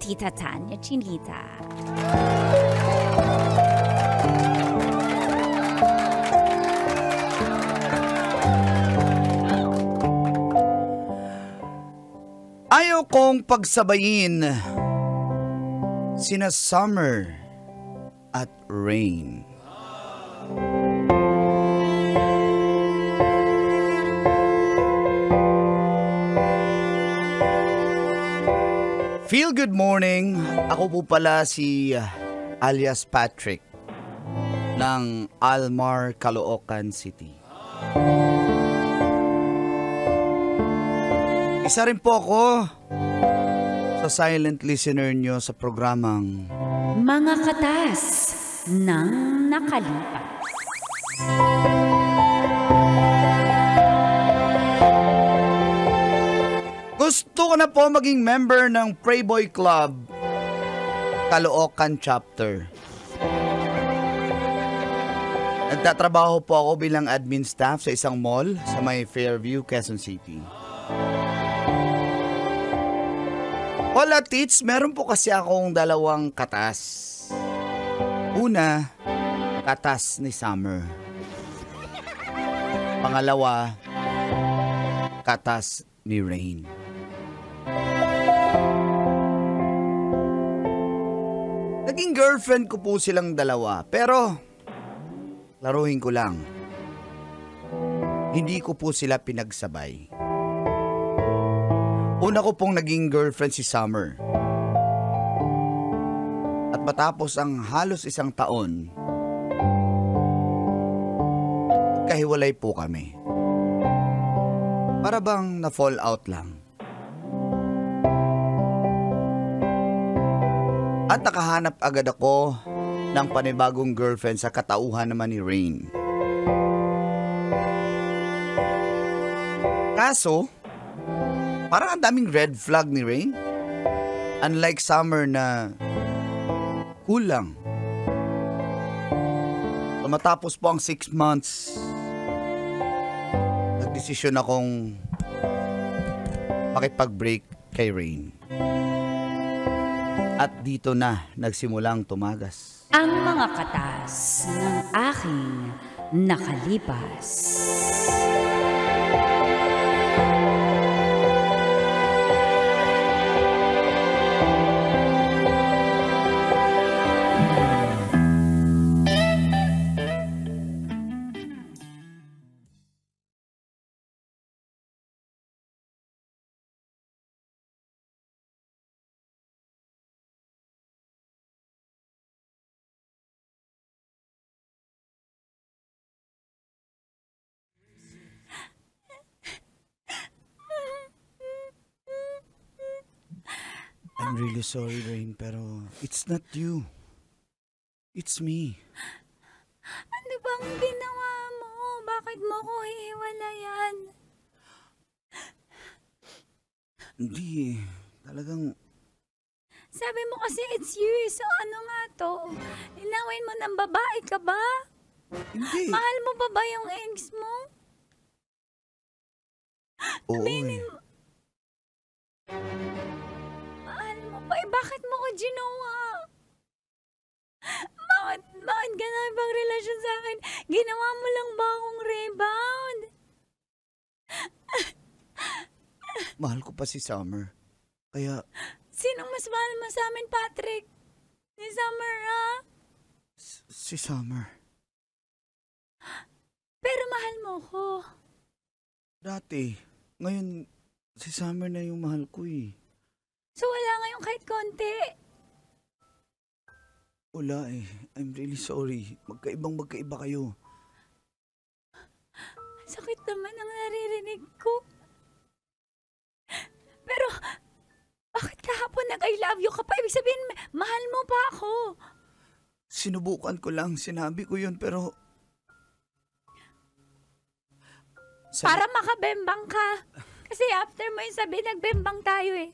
Tita Tanya Chinita. Ayaw kong pagsabayin sina Summer at Rain. Feel good morning. Ako po pala si alias Patrick ng Almar, Caloocan City. Isa rin po ako sa silent listener nyo sa programang Mga Katas ng Nakalipas. Gusto ko na po maging member ng Playboy Club Caloocan Chapter. Nagtatrabaho po ako bilang admin staff sa isang mall sa may Fairview, Quezon City. Hola tits, meron po kasi akong dalawang katas. Una, katas ni Summer. Pangalawa, katas ni Rain. Naging girlfriend ko po silang dalawa, pero laruhin ko lang. Hindi ko po sila pinagsabay. Una ko pong naging girlfriend si Summer. At matapos ang halos isang taon, magkahiwalay po kami. Para bang na-fall out lang. At nakahanap agad ako ng panibagong girlfriend sa katauhan naman ni Rain. Kaso, parang ang daming red flag ni Rain. Unlike Summer na cool lang. So, matapos po ang 6 months, nagdesisyon akong makipag-break kay Rain. At dito na nagsimulang tumagas Ang mga katas ng aking nakalipas. I'm really sorry, Rain, pero it's not you. It's me. Ano bang ginawa mo? Bakit mo ko hihiwalayan? Hindi, talagang Sabi mo kasi it's you, so ano nga to? Linawin mo ng babae ka ba? hindi. Mahal mo pa ba yung ex mo? Oo Aminin eh. mo. Mahal mo pa eh, bakit mo ko ginawa? Bakit ka nakipagrelasyon sa akin? Ginawa mo lang ba akong rebound? Mahal ko pa si Summer. Kaya Sinong mas mahal mo sa amin, Patrick? Si Summer, ha? si Summer. Pero mahal mo ko. Dati, ngayon si Summer na yung mahal ko eh. So wala ngayong kahit konti. Wala eh. I'm really sorry. Magkaiba kayo. Sakit naman ang naririnig ko. Pero, bakit kahapon nag-I love you ka pa? Ibig sabihin, mahal mo pa ako. Sinubukan ko lang. Sinabi ko yun pero... Para makabembang ka. Kasi after mo yung sabi, nagbembang tayo eh.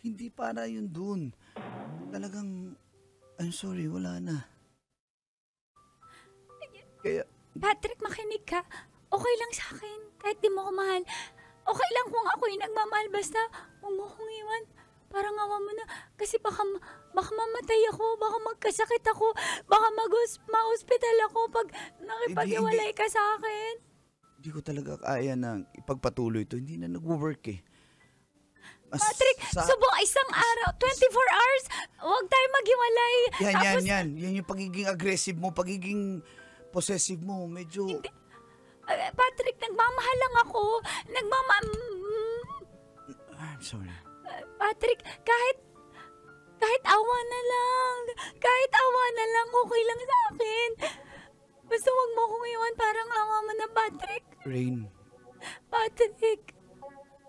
Hindi para yun dun. Talagang... I'm sorry, wala na. Kaya... Patrick, makinig ka. Okay lang sa akin. Kahit di mo ko mahal. Okay lang kung ako'y nagmamahal. Basta, huwag mo kong iwan. Parang awa mo na. Kasi baka mamatay ako, baka magkasakit ako, baka ma-hospital ako pag nakipag-iwalay ka sa akin. Hindi ko talaga kaya na ipagpatuloy ito. Hindi na nag-work eh. Patrick, subong isang araw, 24 hours, huwag tayo maghiwalay. Yan yung pagiging aggressive mo, pagiging possessive mo. Medyo... Hindi. Patrick, nagmamahal lang ako. I'm sorry. Patrick, kahit awa na lang. Kahit awa na lang, okay lang sa akin. Basta huwag mo akong iwan, parang awa mo na, Patrick. Rain. Patrick.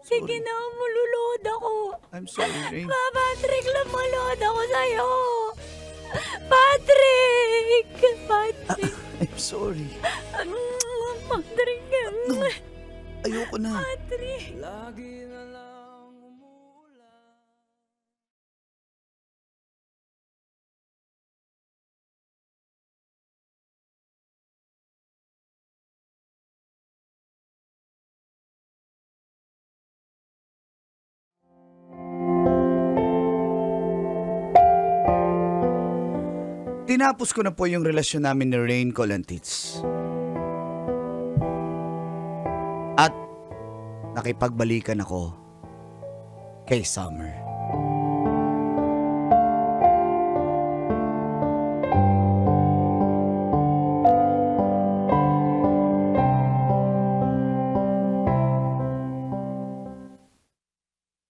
Sige na, mululod ako. I'm sorry, Rain. Patrick, lumulod ako sa'yo. Patrick! Patrick. I'm sorry. Patrick. Ayoko na. Patrick. Lagi na lang umuulan. Tinapos ko na po yung relasyon namin ni Rain Colantits. At nakipagbalikan ako kay Summer.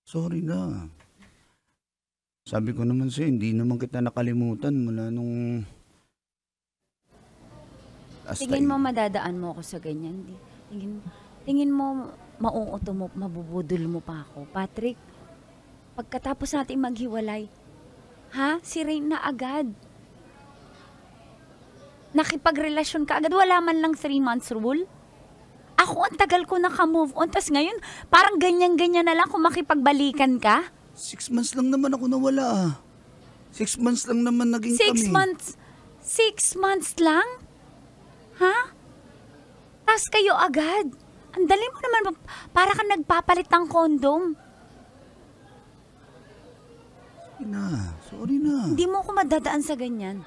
Sorry na. Sabi ko naman sa'yo, hindi naman kita nakalimutan mula nung... Tingin mo madadaan mo ako sa ganyan. Tingin mo mauuto mo, mabubudol mo pa ako. Patrick, pagkatapos natin maghiwalay, si Rain na agad. Nakipagrelasyon ka agad, wala man lang 3 months rule. Ako, ang tagal ko naka-move on. Tas ngayon, parang ganyan-ganyan na lang kung makipagbalikan ka. 6 months lang naman ako nawala. 6 months lang naman naging 6 kami. months? 6 months lang? Ha? Tas kayo agad? Ang dali mo naman, para ka nagpapalit ng kondom. Sorry na. Hindi mo ako madadaan sa ganyan.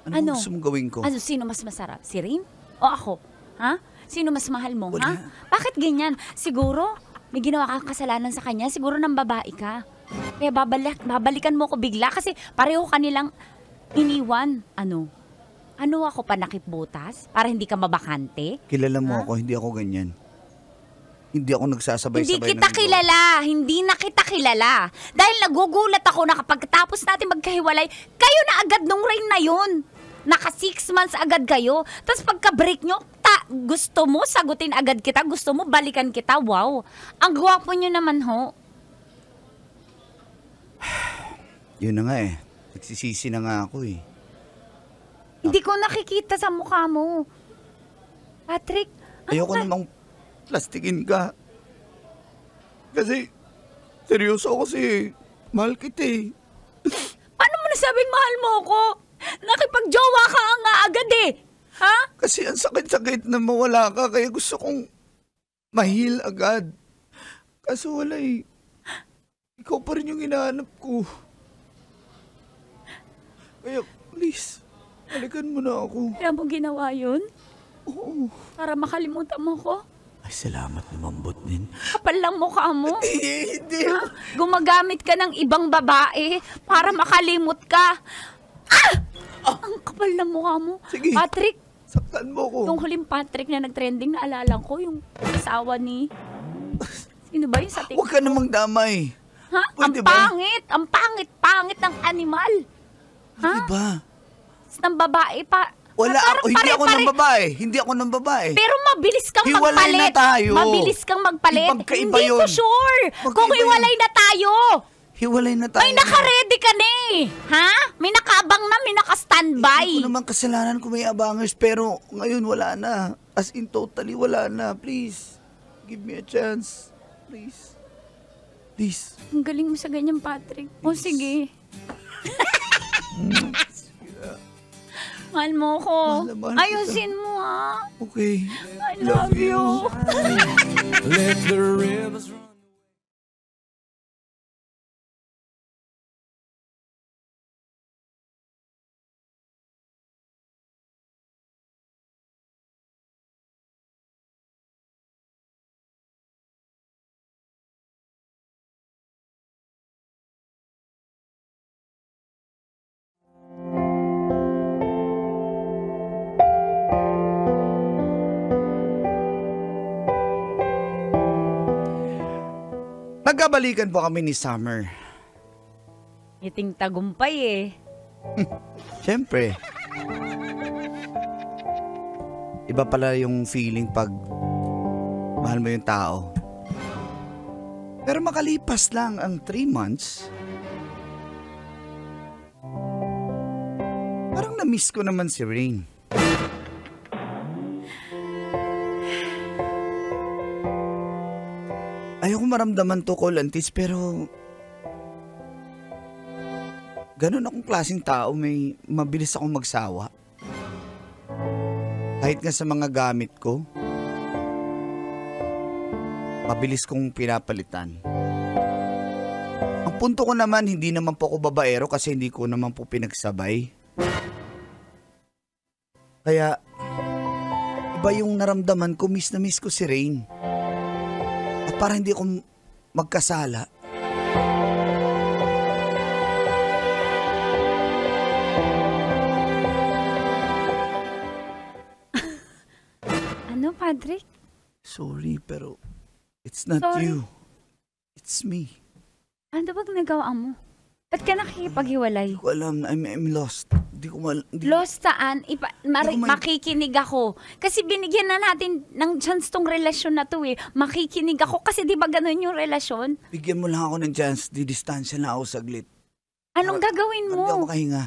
Ano gusto mong gawin ko? Sino mas masarap? Si Rain? O ako? Ha? Sino mas mahal mo? Wala. Ha? Bakit ganyan? Siguro, may ginawa kang kasalanan sa kanya. Siguro nang babae ka. Kaya babalikan mo ko bigla kasi pareho kanilang iniwan. Ano ako, panakip-butas? Para hindi ka mabakante? Kilala mo ako, hindi ako ganyan. Hindi ako nagsasabay-sabay Hindi kita kilala. Hindi na kita kilala. Dahil nagugulat ako na kapag tapos natin magkahiwalay, kayo na agad nung Rain na yun. Naka 6 months agad kayo. Tapos pagka-break nyo, gusto mo sagutin agad kita, gusto mo balikan kita. Wow. Ang gwapo nyo naman ho. Yun na nga eh. Nagsisisi na nga ako eh. Hindi ko nakikita sa mukha mo. Patrick, Ayoko namang plastikin ka. Kasi, seryoso ako kasi mahal kita eh. paano mo nasabing mahal mo ako? Nakipag-jowa ka nga agad eh. Ha? Kasi ang sakit-sakit na mawala ka, kaya gusto kong mahil agad. Kaso wala eh. Ikaw pa rin yung hinahanap ko. Kaya please, balikan mo na ako. Kaya mo ginawa yun? Oo. Para makalimutan mo ko? Ay, salamat naman, Botnin. Kapal lang mukha mo. Hindi. Ha? Gumagamit ka ng ibang babae para makalimot ka. Ang kapal ng mukha mo. Sige. Patrick, Saktan mo ko. yung huling Patrick na nag-trending, naalala ko, yung asawa ni... Sino ba yun sa TikTok? Huwag ka namang damay. Ha? Pwede Ang ba? pangit ng animal. Ha? Diba? Ng babae pa. Wala Parang ako, hindi ako pare-pare. ng babae. Hindi ako ng babae. Pero mabilis kang Hiwalay magpalit. na tayo. Mabilis kang magpalit. Magkaiba Hindi ko yun. sure. Magkaiba Kung yun. hiwalay na tayo. Hiwalay na tayo. May naka-ready ka na eh. Ha? May nakaabang na, may naka-standby. Hindi ko naman kasalanan kung may abangers, pero ngayon wala na. As in totally wala na. Please, give me a chance. Please. Please. Ang galing mo sa ganyan, Patrick. O sige. Mahal mo ko. Mahal na mahal kita. Ayusin mo ha. Okay. I love you. Let the rivers run. Nagkabalikan po kami ni Summer. Iting tagumpay eh. Siyempre. Iba pala yung feeling pag mahal mo yung tao. Pero makalipas lang ang 3 months, parang na-miss ko naman si Rain. Ayoko maramdaman to, Colantis, pero ganun akong klaseng tao, may mabilis akong magsawa. Kahit nga sa mga gamit ko, mabilis kong pinapalitan. Ang punto ko naman, hindi naman po ako babaero kasi hindi ko naman po pinagsabay. Kaya, iba yung naramdaman ko, miss na miss ko si Rain. At para hindi ako magkasala, Ano, Patrick? sorry, pero it's not Sorry. you. It's me. Ano bang nagawa mo? Ba't ka nakikipaghiwalay? Hindi ko alam, I'm lost. Hindi ko Lost saan? Hindi ko Makikinig ako. Kasi binigyan na natin ng chance tong relasyon na to eh. Makikinig ako kasi di ba ganun yung relasyon? Bigyan mo lang ako ng chance, didistansya na ako saglit. Anong gagawin Parang di ako mo? makahinga.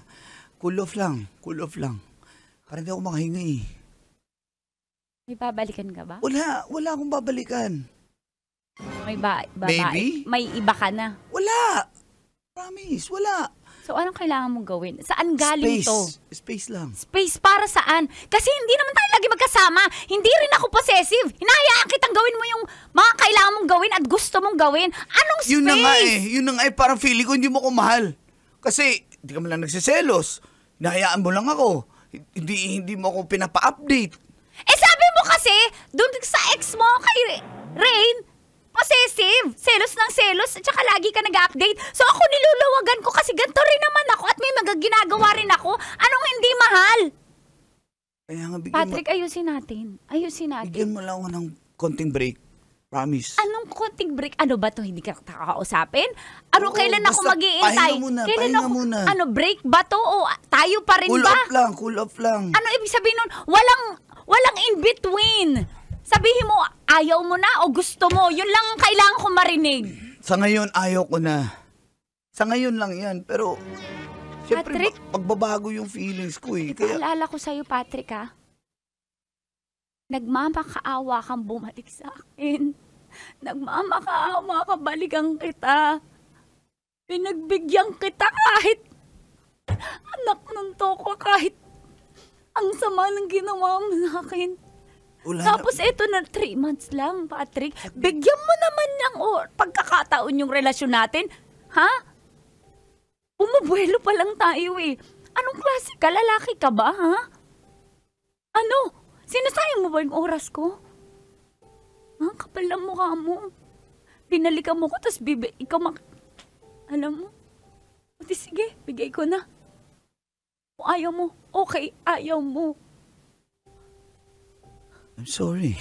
Cool off lang. Parang di ako makahinga eh. May babalikan ka ba? Wala akong babalikan. May Maybe? May iba ka na. Wala! Promise, wala. So anong kailangan mong gawin? Saan galing Space. to? Space lang. Space para saan? Kasi hindi naman tayo lagi magkasama. Hindi rin ako possessive. Hinahayaan kitang gawin mo yung mga kailangan mong gawin at gusto mong gawin. Anong space? Yun na nga eh, parang feeling ko hindi mo ko mahal. Kasi, hindi ka man lang nagsiselos. Hinahayaan mo lang ako. Hindi mo ako pinapa-update. Eh sabi mo kasi, dun sa ex mo kay Rain, possessive, selos ng selos, at saka lagi ka nag-update. So ako niluluwagan ko kasi ganito rin naman ako at may ginagawa rin ako. Anong hindi mahal? Kaya nga, Patrick, ayusin natin. bigyan mo lang ako ng konting break. Promise. Anong konting break? Ano ba to? Hindi ka kakausapin? Ano, Oo, kailan ako basta mag-iintay? pahinga muna. Ano, break ba to? O tayo pa rin Cool ba? off lang. Ano ibig sabihin nun? Walang in-between. Sabihin mo, ayaw mo na o gusto mo. Yun lang ang kailangan ko marinig. Sa ngayon, ayaw ko na. Sa ngayon lang yan, pero siyempre, Patrick? magbabago yung feelings ko eh. Kaya, Ipaalala ko sa'yo, Patrick, ha? Nagmamakaawa kang bumalik sa akin. Nagmamakaawa ka, balikan kita. Pinagbigyan kita kahit anak ng toko, kahit ang sama ng ginawa mo sa akin. Tapos ito na 3 months lang, Patrick. Bigyan mo naman ng pagkakataon yung relasyon natin. Ha? Bumubuelo pa lang tayo eh. Anong klase ka? Lalaki ka ba, ha? Ano? Sinasayang mo ba yung oras ko? Ha? Kapal ng mukha mo. Binalikan mo ko, tapos ikaw alam mo? Pati sige, bigay ko na. Kung ayaw mo, okay, ayaw mo. I'm sorry.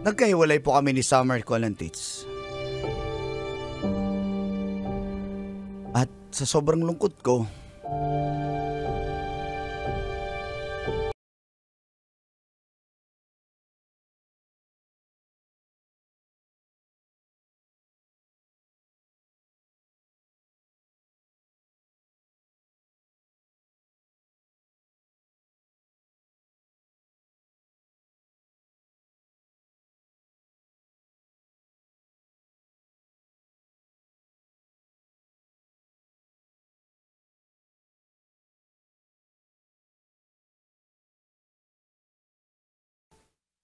Nagkahiwalay po kami ni Summer Colantits. At sa sobrang lungkot ko,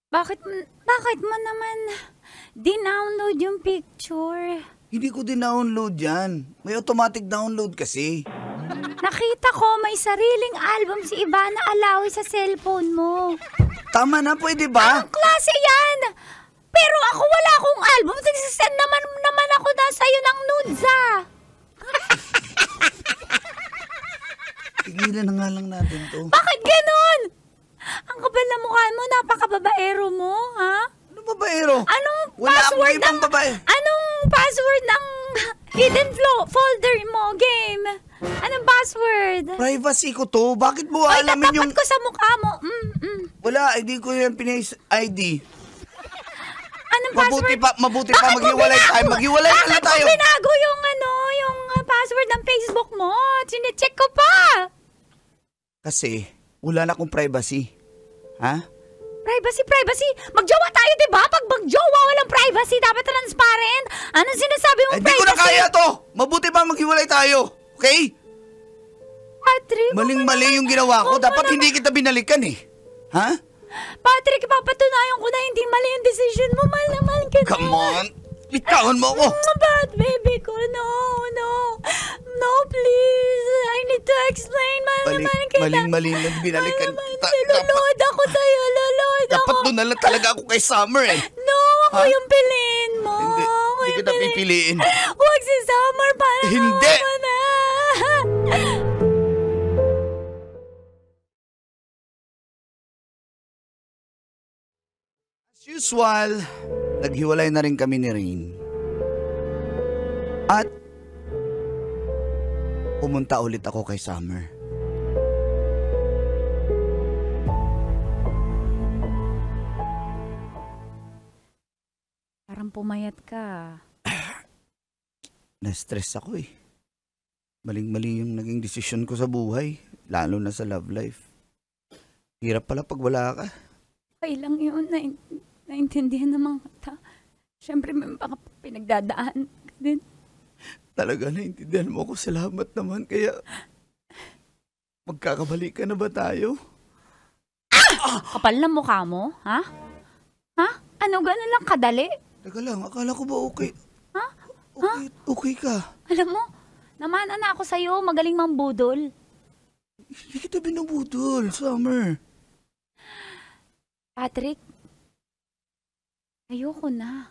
Bakit mo naman dinownload yung picture? hindi ko din-download yan. May automatic download kasi. Nakita ko may sariling album si Ivana Alawi sa cellphone mo. Tama na, pwede ba? Anong klase yan? pero ako wala akong album. Nagsisend naman ako na sa'yo ng nudes, ah. Tigilan na nga lang natin to. Bakit ganon? Ang kapal na mukha mo, napakababaero mo, ha? Ano babaero? Anong Wala akong password ibang ng... babae. Anong password ng hidden folder mo, game? Anong password? Privacy ko to. Bakit mo Ay, alamin yung... tatapat ko sa mukha mo. Wala, ID ko yung ID. Anong password? Mabuti pa, Bakit mo maghiwalay tayo. binago? Maghiwalay na Bakit tayo. mo binago yung password ng Facebook mo? Sinecheck ko pa. Kasi, wala na akong privacy. Ha? Privacy. Magjowa tayo, di ba? Pag magjowa, walang privacy. Dapat transparent. Anong sinasabi mong Hindi ko privacy? na kaya to. Mabuti pa maghiwalay tayo. Okay? Patrick, Maling-mali yung ginawa ko. Dapat hindi kita binalikan eh. Ha? Patrick, papatunayan ko na hindi mali yung decision mo. Mahal na mahal kita. Come on. Bitawan mo ako. Bad baby ko. No, please. I need to explain. Mahal na mahal kita. Maling-mali lang binalikan kita. Lulod ako sa'yo. Lulod ako. Dapat doon na lang talaga ako kay Summer eh. No, ako Ha? yung piliin mo. Hindi Ako yung kita pipiliin. Huwag si Summer. Para Hindi. mo na. As usual, naghiwalay na rin kami ni Rain. At pumunta ulit ako kay Summer. Parang pumayat ka. Na-stress ako eh. Maling-mali yung naging desisyon ko sa buhay, lalo na sa love life. Hirap pala pag wala ka. Okay lang yun. Naintindihan naman kita. Siyempre, may mga pinagdadaan ka din. Talaga naintindihan mo ako. Salamat naman. Kaya, magkakabalik ka na ba tayo? Kapal na mukha mo, ha? Ha? Ano, gano'n lang kadali? Teka lang, akala ko ba okay? Ha? Okay ka. Alam mo, namana na ako sa'yo. Magaling mambudol. Hindi kita binubudol, Summer. Patrick, ayoko na.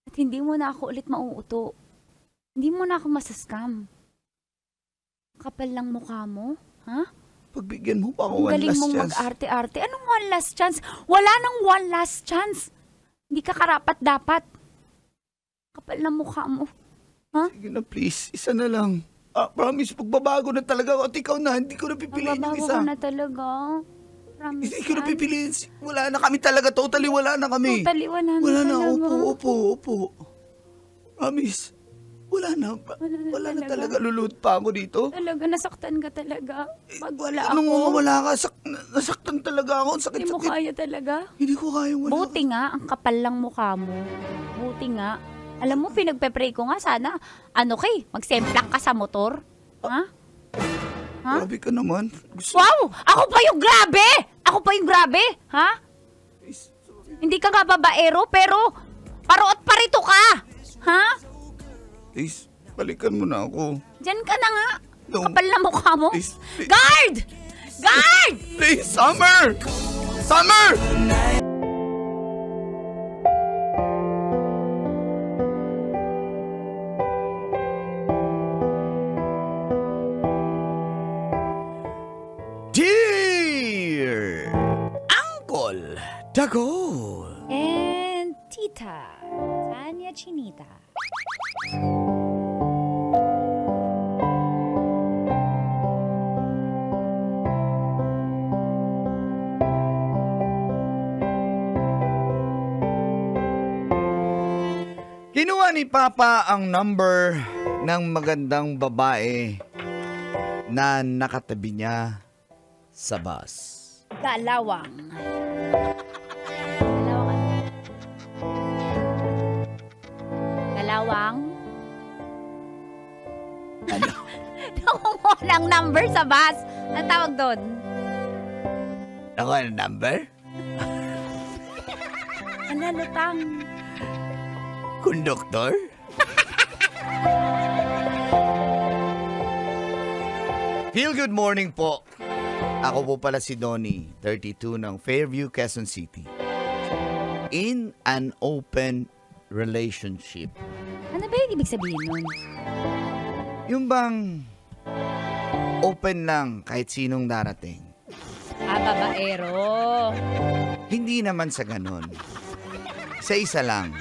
At hindi mo na ako ulit mauuto. Hindi mo na ako masascam. Kapal lang mukha mo, ha? Pagbigyan mo pa ako Ang one galing last mong chance. mag-arte-arte. Anong one last chance? Wala nang one last chance. Hindi ka karapat-dapat. Kapal ng mukha mo. Sige na please, isa na lang. Promise, pagbabago na talaga ako at ikaw na, hindi ko na pipiliin yung Magbabago isa. ka na talaga. Promise Hindi ko na yan. pipiliin. Wala na kami talaga, totally wala na kami. Totally wala na Wala na, talaga. opo. Promise. Wala na talaga. talaga. Lulod pa ako dito. Talaga, nasaktan ka talaga. Pag wala Anong ako, wala ka? Nasaktan talaga ako. Sakit, hindi mo sakit. kaya talaga. Hindi ko kaya wala. Buti nga, ang kapal lang mukha mo. Buti nga. Alam mo, pinagpe-pray ko nga sana. Magsemplang ka sa motor. Ha? Ha? Grabe ka naman. Gusto Wow! Ako pa yung grabe! Ako pa yung grabe! Ha? Hindi ka nga babaero, pero paro at parito ka! Ha? Please, balikan mo na ako. Diyan ka na nga. No. Kapal na mukha mo. Please, please. Guard! Guard! Please, Summer! Summer! Dear Uncle Dagol. And Tita, Tanya Chinita. Kinuha ni Papa ang number ng magandang babae na nakatabi niya sa bus. Galawang. Galawang. Ano? Nakuha ng number sa bus. Ang tawag doon? Nakuha ang number? Ano, lutang? Konduktor? Feel good morning po. Ako po pala si Donnie, 32 ng Fairview, Quezon City. in an open relationship. Ano ba yung ibig sabihin nun? Yung bang open lang kahit sinong darating. Babaero. Hindi naman sa ganun. Isa-isa lang.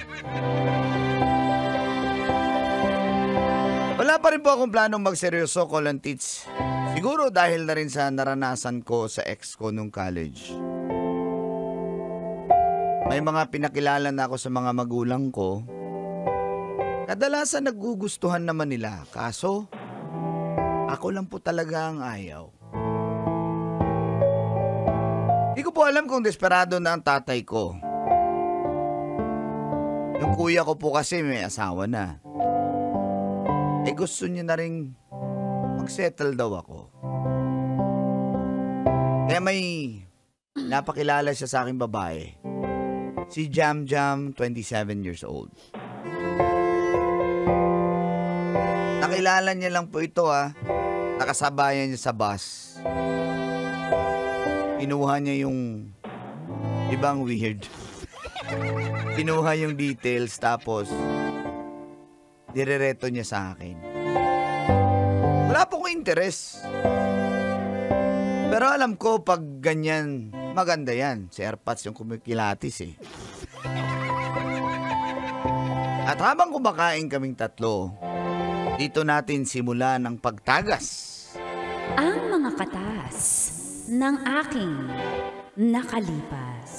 Wala pa rin po akong planong magseryoso, Colin Tits. Siguro dahil na rin sa naranasan ko sa ex ko nung college. May mga pinakilala na ako sa mga magulang ko. Kadalasan nagugustuhan naman nila, kaso ako lang po talaga ang ayaw. Di ko po alam kung desperado na ang tatay ko. Yung kuya ko po kasi may asawa na. Gusto niya na rin mag-settle daw ako. Kaya may napakilala siya sa aking babae. Si Jam Jam, 27 years old. Nakilala niya lang po ito Nakasabayan niya sa bus. Kinuha niya yung ibang weird. Kinuha yung details tapos direreto niya sa akin. Wala po akong interes. Pero alam ko pag ganyan, maganda yan. Si Airpods yung kumikilatis At habang kumakain kaming tatlo, dito natin simulan ang pagtagas. Ang mga katas ng aking nakalipas.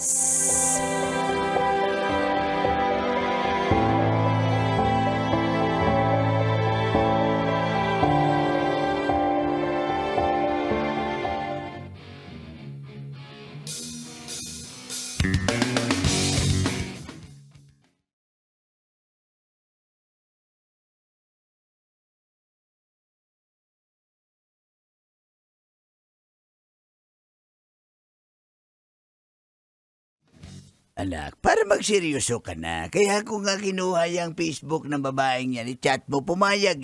Anak, para magseryoso ka na. Kaya ko nga kinuha yung Facebook ng babaeng yan. I-chat mo, pumayag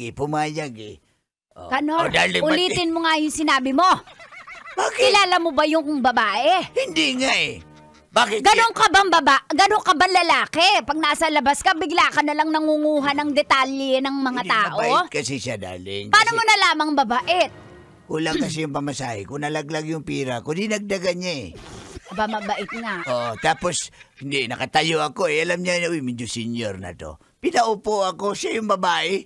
Oh. Kanor, darling, ulitin mo nga yung sinabi mo. Bakit? Kilala mo ba yung babae? Hindi nga Bakit? Ganon ka bang ganon ka bang lalaki? Pag nasa labas ka, bigla ka na lang nangunguha ng detalye ng mga Hindi tao? mabait kasi siya, darling. Paano Kasi mo nalamang babait? kulang kasi yung pamasahe. Kung nalaglag yung pira ko, dinagdagan niya Aba, mabait nga. Tapos, hindi, nakatayo ako Alam niya, medyo senior na to. Pinaupo ako, siya yung babae.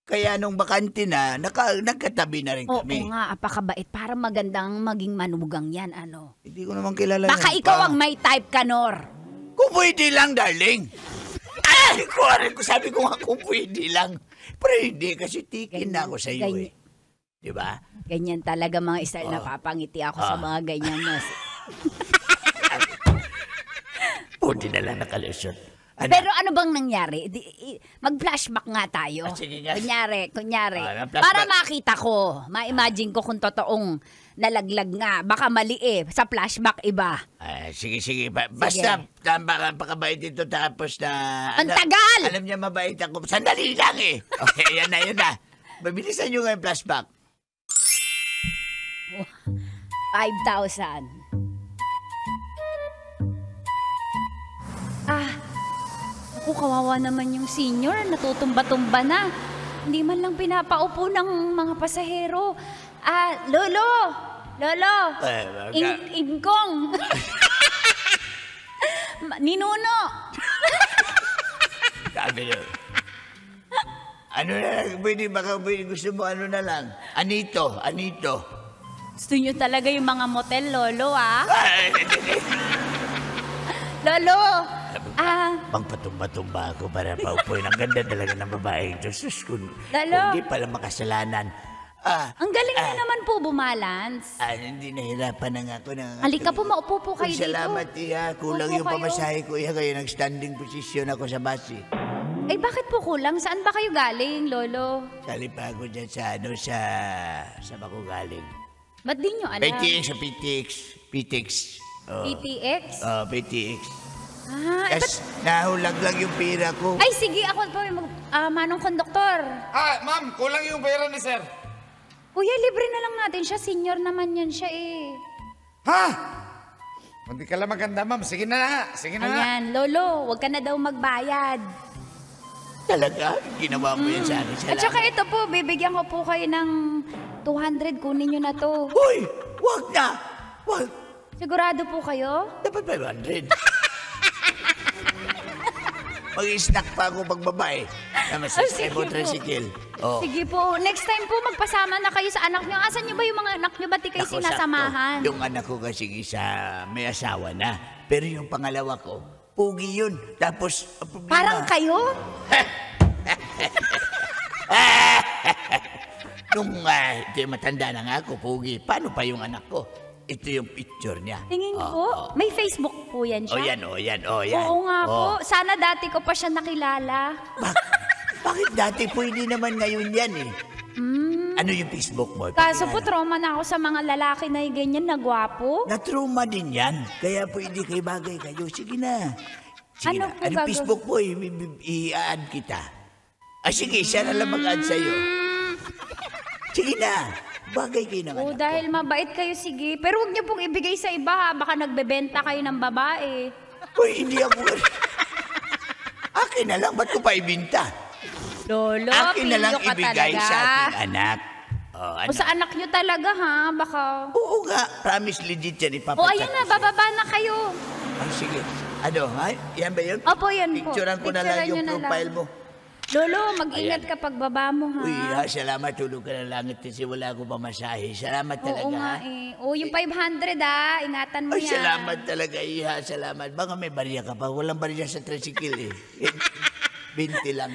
Kaya nung bakante na, nagkatabi na rin Oo kami. nga, apakabait. Para magandang maging manugang yan, Hindi ko naman kilala Baka yan ikaw pa. ang may type, Kanor. Kung pwede lang, darling. Sabi ko nga kung pwede lang. Pero hindi, kasi tikin na ako sa iyo Di ba? Ganyan talaga mga style. Napapangiti ako sa mga ganyan. Buti na lang nakalusot. Pero ano bang nangyari? Mag-flashback nga tayo. Sige nga. Kunyari. Flashback. Para makita ko, ma-imagine ko kung totoong nalaglag nga. Baka mali Sa flashback iba. Sige. Basta, pakabait ito tapos na... Ang tagal! Alam niya mabait ako. Sandali lang Okay, yan na. Mabilisan niyo nga yung flashback. 5,000. Ako, kawawa naman yung senior. Natutumba-tumba na. Hindi man lang pinapaupo ng mga pasahero. Lolo! Ingkong! Ninuno! Sabi niyo. Ano na lang, baka gusto mo na lang. Anito. Gusto nyo talaga yung mga motel, Lolo, Lolo! Magpatumba-tumba ako para paupuin. Ang ganda talaga ng babae. Diyos ko, Lalo. Hindi pala makasalanan. Ang galing niyo naman po bumalance. Hindi nahirapan na nga ako. Halika po, maupo po kayo dito. Salamat, Kulang Upo yung kayo. pamasahe ko. Kaya nag-standing position ako sa bus. Bakit po kulang? Saan ba kayo galing, Lolo? Sali pa ako dyan sa bako galing. Ba't di nyo alam? PTX. PTX? PTX. Ba't... Nahulaglag yung pira ko. Ay, sige, ako po yung manong konduktor. Ma'am, kulang yung pera ni sir. Kuya, libre na lang natin siya. Senior naman yan siya Ha? Hindi ka lang maganda, ma'am. Sige na nga. Sige na nga. Ayan, Lolo, wag ka na daw magbayad. Talaga? Ginawa mo yan sa akin. At Salamat. saka ito po, bibigyan ko po kayo ng 200. Kunin nyo na to. Uy! Wag na! Wag! Sigurado po kayo? Dapat 500. Mag-snack pa ako pagbabae. Namasasakay sige mo po. tricycle. Oh. Sige po, next time po magpasama na kayo sa anak nyo. Asan nyo ba yung mga anak nyo? Ba't di kayo Naku, sinasamahan? sakto. Yung anak ko kasi isa may asawa na. Pero yung pangalawa ko, pugi yun. Tapos, ang problema, Parang kayo? nung matanda na nga ako, pugi. Paano pa yung anak ko? Ito yung picture niya. Tingin po, may Facebook po yan Oh, siya. yan, oh, yan, oh, yan. Oo nga po. Oh. Sana dati ko pa siya nakilala. Bakit dati pwede naman ngayon yan eh? Ano yung Facebook mo? Kaso po, Pakilala. trauma na ako sa mga lalaki na ganyan na gwapo. Na-trauma din yan. Kaya pwede kayo bagay kayo. Sige na. Sige Ano na. po Anong gagawin? Facebook mo? I-add kita. Sige, siya na lang mag-add sa'yo. Sige na. Bagay kayo ng Oo, anak dahil mabait kayo, sige. Pero huwag niyo pong ibigay sa iba ha. Baka nagbebenta kayo ng babae. ko. Uy, hindi ako. Akin na lang. Ba't ko pa ibinta? Lolo, Akin na lang pilyo ka ibigay talaga. sa aking anak. Oh, O sa anak niyo talaga ha. Baka... Oo nga. Promise legit yan. O Ipapachat ayan na, bababa na kayo. Ay, sige. Ano, ha? Yan ba yun? Opo, yan po. Picturean ko na lang Picturean yung nyo na lang. profile mo. Lolo, mag-ingat ka pag baba mo ha. Uy, salamat. Tulog ka ng langit kasi wala ko pamasahe. Salamat talaga, Oo nga ha? eh. O yung 500 ha. Ingatan mo Ay, yan. salamat talaga, Iha. Salamat. Baka may barya ka pa. Walang barya sa tricycle, eh. 20 lang.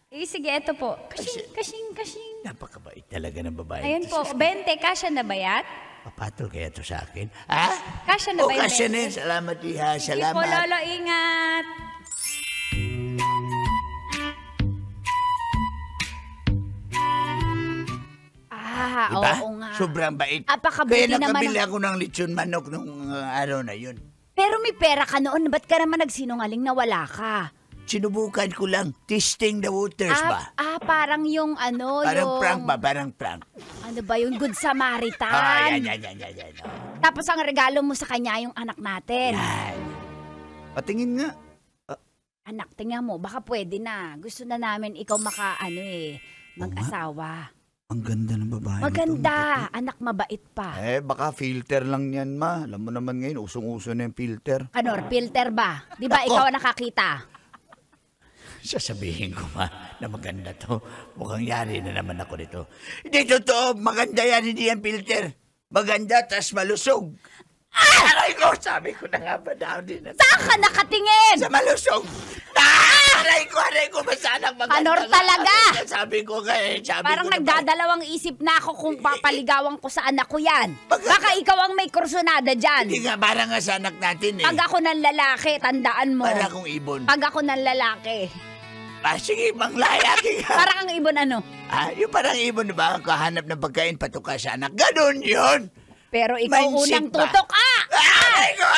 Eh, sige, eto po. Kasing. Napakabait talaga ng babae. Ayun ito. po, 20. Kasya na ba yan? Papatol kaya to sa akin. Ha? Kasya na ba O, yung kasya 20? na. Salamat, Iha. Sige po, Salamat. Lolo, ingat. Diba? Oo nga. Sobrang bait. Apakabuti Kaya naman nakabili ako ng lechon manok nung araw na yun. Pero may pera ka noon, ba't ka naman nagsinungaling na wala ka? Sinubukan ko lang. Testing the waters ba? Parang yung ano, Parang yung... prank ba? Parang prank. Ano ba yung Good Samaritan? Yan. Tapos ang regalo mo sa kanya yung anak natin. Yan. Patingin nga. Anak, tingnan mo, baka pwede na. Gusto na namin ikaw mag-asawa. Ang ganda ng babae. Maganda, anak mabait pa. Baka filter lang yan, ma. Alam mo naman ngayon, usong-uso na yung filter. Ano, filter ba? Di ba Ako. ikaw ang nakakita? Sasabihin ko, ma, na maganda to. Mukhang yari na naman ako nito. Hindi totoo, maganda yan, hindi yan filter. Maganda, tas malusog. Aray ko, sabi ko na nga ba daw din. Saan ka nakatingin? Sa malusog. Aray ko, masanang maganda. Kanor nga. talaga. Sabi ko kaya, Parang ko na ba- nagdadalawang isip na ako kung papaligawan ko sa anak ko yan. Maganda. Baka ikaw ang may kursunada dyan. Hindi nga, parang nga sa anak natin eh. Pag ako ng lalaki, tandaan mo. Para akong ibon. Pag ako ng lalaki. Sige, manglayaki ka. Parang ang ibon ano. Yung parang ibon, diba? Kahanap ng pagkain, patuka sa anak. Ganon yun. Pero ikaw Mindset unang ba? tutok. Aray ko.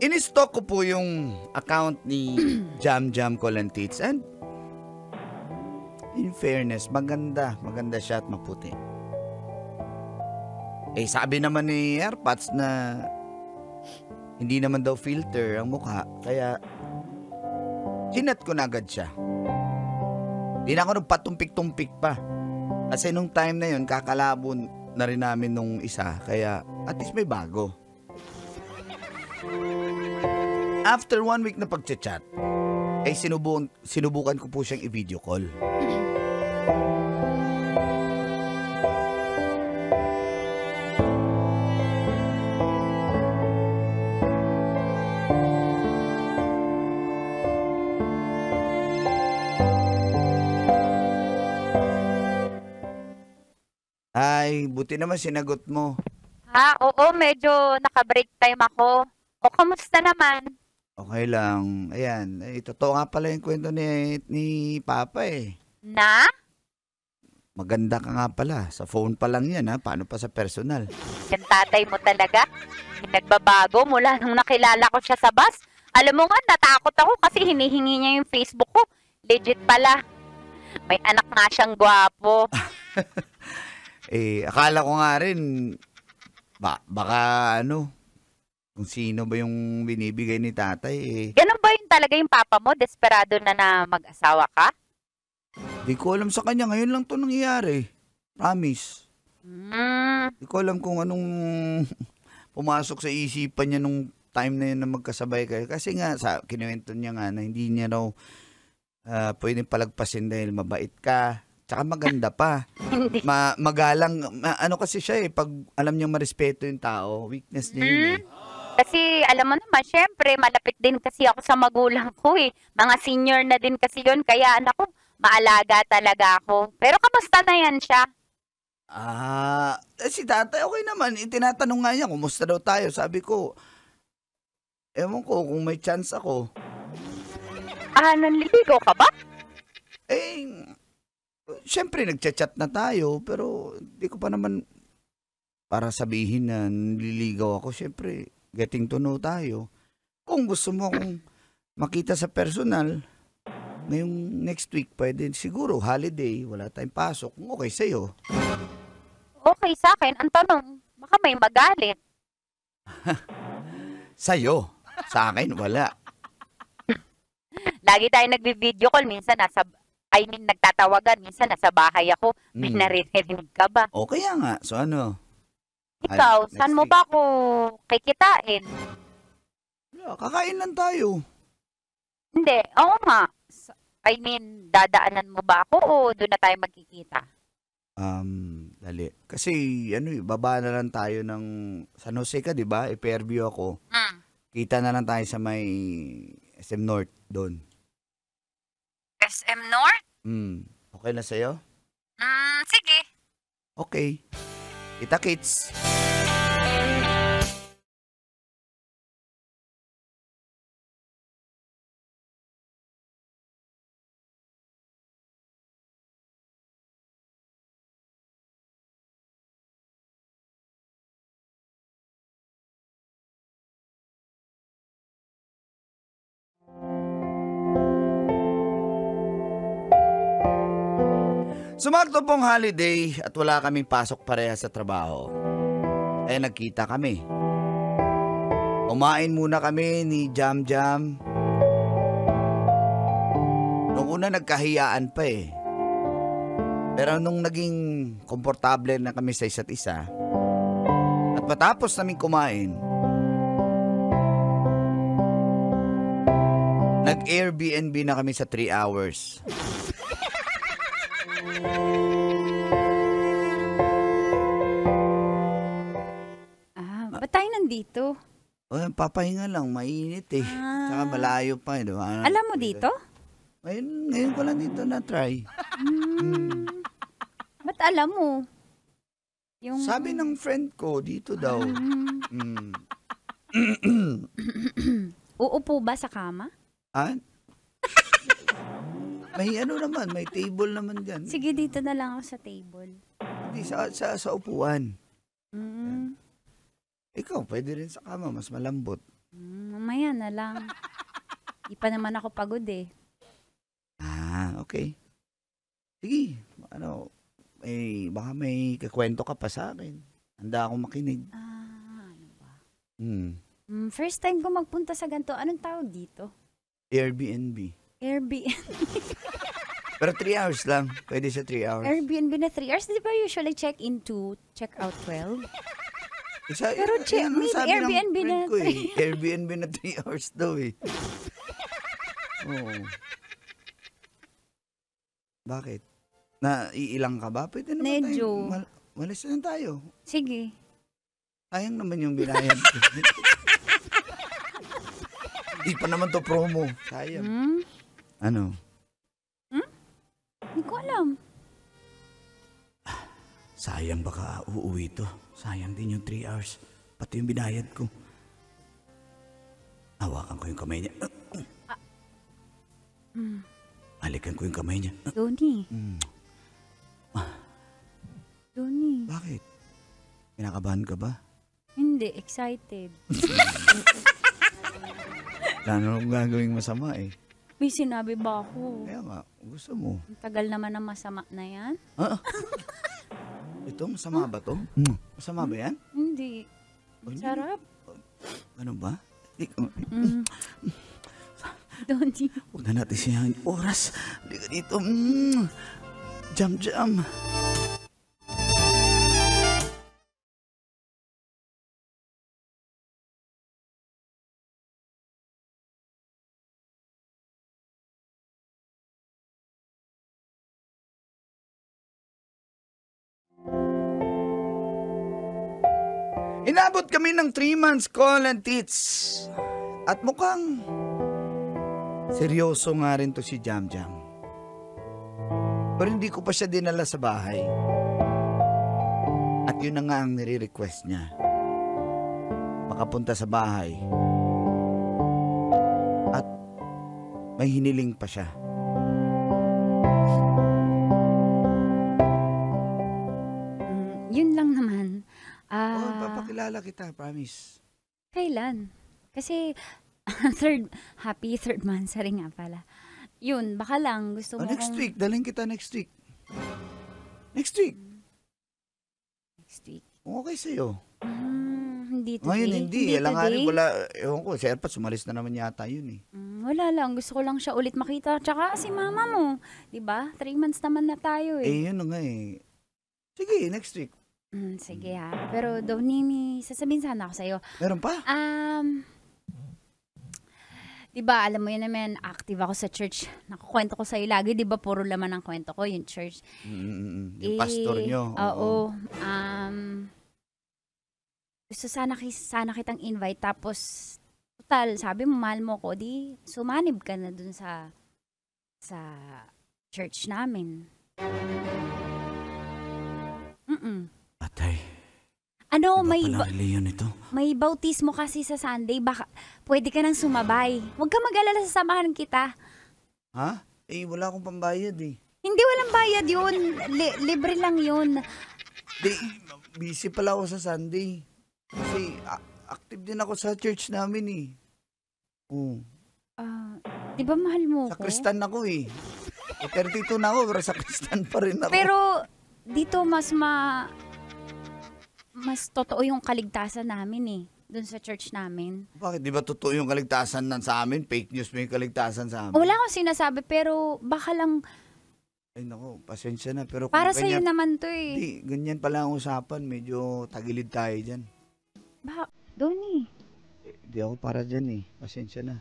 In-stock ko po yung account ni Jam Colantits and in fairness, maganda siya at maputi. Sabi naman ni Airpods na hindi naman daw filter ang mukha, kaya hinat ko na agad siya. Di na ako nagpatumpik-tumpik pa. Kasi nung time na yun, kakalabo na rin namin nung isa, kaya at least may bago. After 1 week na pagchat-chat, sinubukan ko po siyang i-video call. Ay, buti naman sinagot mo. Oo, medyo naka-break time ako. O, kamusta naman? Okay lang. Ayan, totoo nga pala yung kwento ni Papa eh. Na? Maganda ka nga pala. Sa phone pa lang yan ha. Paano pa sa personal? Yung tatay mo talaga? Nagbabago mula nung nakilala ko siya sa bus. Alam mo nga, natakot ako kasi hinihingi niya yung Facebook ko. Legit pala. May anak nga siyang gwapo. Akala ko nga rin, baka kung sino ba yung binibigay ni tatay eh. Ganun ba yun talaga yung papa mo? Desperado na mag-asawa ka? Di ko alam sa kanya. Ngayon lang to nangyayari. Promise. Di ko alam kung anong pumasok sa isipan niya nung time na yun na magkasabay kayo. Kasi nga, kinuwento niya nga na hindi niya raw pwedeng palagpasin dahil mabait ka. Tsaka maganda pa. Hindi. Magalang. Ano kasi siya eh, pag alam niyang marespeto yung tao, weakness niya yun eh. Kasi alam mo naman, syempre, malapit din kasi ako sa magulang ko eh. Mga senior na din kasi yun. Kaya anak ko, maalaga talaga ako. Pero kamusta na yan siya? Si tatay okay naman. Tinatanong nga niya, kumusta daw tayo? Sabi ko, ewan ko kung may chance ako. Nanliligaw ka ba? Siyempre nagchat-chat na tayo, pero di ko pa naman para sabihin na nililigaw ako. Siyempre, getting to know tayo. Kung gusto mo akong makita sa personal, ngayong next week, pwede siguro, holiday, wala tayong pasok. Kung okay sa'yo. Okay sa akin. Ang tanong, baka may magalit. Sa'yo. Sa akin, wala. Lagi tayo nagbi-video call. Minsan nagtatawagan. Minsan nasa bahay ako. May naririnig ka ba? O kaya nga. So ano? Ikaw, saan mo ba ako kikitain? Kakain lang tayo. Hindi, oo nga. Dadaanan mo ba ako o doon na tayo magkikita? Dali. Kasi, baba na lang tayo ng San Jose ka, di ba? I-Fairview ako. Kita na lang tayo sa may SM North doon. SM North? Okay na sa'yo? Sige. Okay. Kita-kits. Sumakto pong holiday at wala kaming pasok pareha sa trabaho. Nagkita kami. Kumain muna kami ni Jam Jam. Nung una nagkahiyaan pa eh. Pero nung naging komportable na kami sa isa't isa, at matapos namin kumain, nag-Airbnb na kami sa 3 hours. Ba't tayo nandito? Papahinga lang, mainit eh. Tsaka malayo pa eh. Diba? Alam mo dito? Ngayon ko lang dito na-try. Ba't alam mo? Sabi ng friend ko, dito daw. Uupo ba sa kama? May naman, may table naman dyan. Sige, dito na lang ako sa table. Hindi, sa upuan. Ikaw, pwede rin sa kama, mas malambot. Mamaya na lang. Di pa naman ako pagod eh. Okay. Sige, baka may kakwento ka pa sa akin. Handa akong makinig. Ano ba? First time ko magpunta sa ganito. Anong tawag dito? Airbnb. Airbnb. Pero 3 hours lang. Pwede sa 3 hours. Airbnb na 3 hours. Di ba usually check-in to check-out 12? Pero Airbnb na 3. Airbnb na 3 hours daw eh. Oo. Bakit? Iilang ka ba? Pwede naman Medyo. tayo. Malis na tayo. Sige. Sayang naman yung binayad ko. Hindi pa naman to promo. Sayang. Ano? Hindi ko alam. Sayang baka uuwi to. Sayang din yung 3 hours. Pati yung binayad ko. Hawakan ko yung kamay niya. Halikan ko yung kamay niya. Donnie. Donnie. Bakit? Kinakabahan ka ba? Hindi, excited. Wala namang gagawing masama eh. May sinabi ba ako? Kaya nga, gusto mo. Ang tagal naman ng masama na yan. Ito, masama ba to? Masama ba yan? Hindi. Sarap. Ano ba? Donnie. Huwag na natin siyang oras. Hindi ka dito. Jam. Inabot kami ng 3 months call and teach. At mukhang seryoso nga rin to si Jam. Pero hindi ko pa siya dinala sa bahay. At yun na nga ang nire-request niya. Makapunta sa bahay. At may hiniling pa siya. Yun lang naman. Papakilala kita, promise. Kailan? Kasi, happy third month, sorry nga pala. Yun, baka lang, gusto mo Next week, dalhin kita next week. Next week. Next week. Okay sa'yo. Hindi today. Ngayon hindi. Alam nga rin, wala, ewan ko, si Erpat, sumalis na naman yata yun eh. Wala lang, gusto ko lang siya ulit makita. Tsaka si mama mo, di ba? 3 months naman na tayo eh. Yun na nga eh. Sige, next week. Sige ha. Pero Donnie, sasabihin sana ako sa'yo. Meron pa? Diba, alam mo yun naman, active ako sa church. Nakukwento ko sa'yo lagi, diba, puro laman ng kwento ko, yung church. Yung pastor nyo. Oo. Gusto sana kitang invite, tapos, total, sabi mo, mahal mo ko, di, sumanib ka na dun sa church namin. Atay. Ano, may bautismo kasi sa Sunday. Baka pwede ka nang sumabay. Huwag ka mag-alala, sasamahan kita. Ha? Wala akong pambayad eh. Hindi, walang bayad yun. Libre lang yun. Busy pala ako sa Sunday. Kasi active din ako sa church namin eh. Di ba mahal mo Sa ko? Kristan ako eh. 32 na ako pero sa Kristan pa rin ako. Pero dito mas totoo yung kaligtasan namin eh. Doon sa church namin. Bakit? Di ba totoo yung kaligtasan sa amin? Fake news may kaligtasan sa amin. Wala akong sinasabi, pero baka lang Ay nako, pasensya na. Pero para sa'yo naman to eh. Hindi, ganyan pala ang usapan. Medyo tagilid tayo dyan. Donnie, Hindi ako para dyan eh. Pasensya na.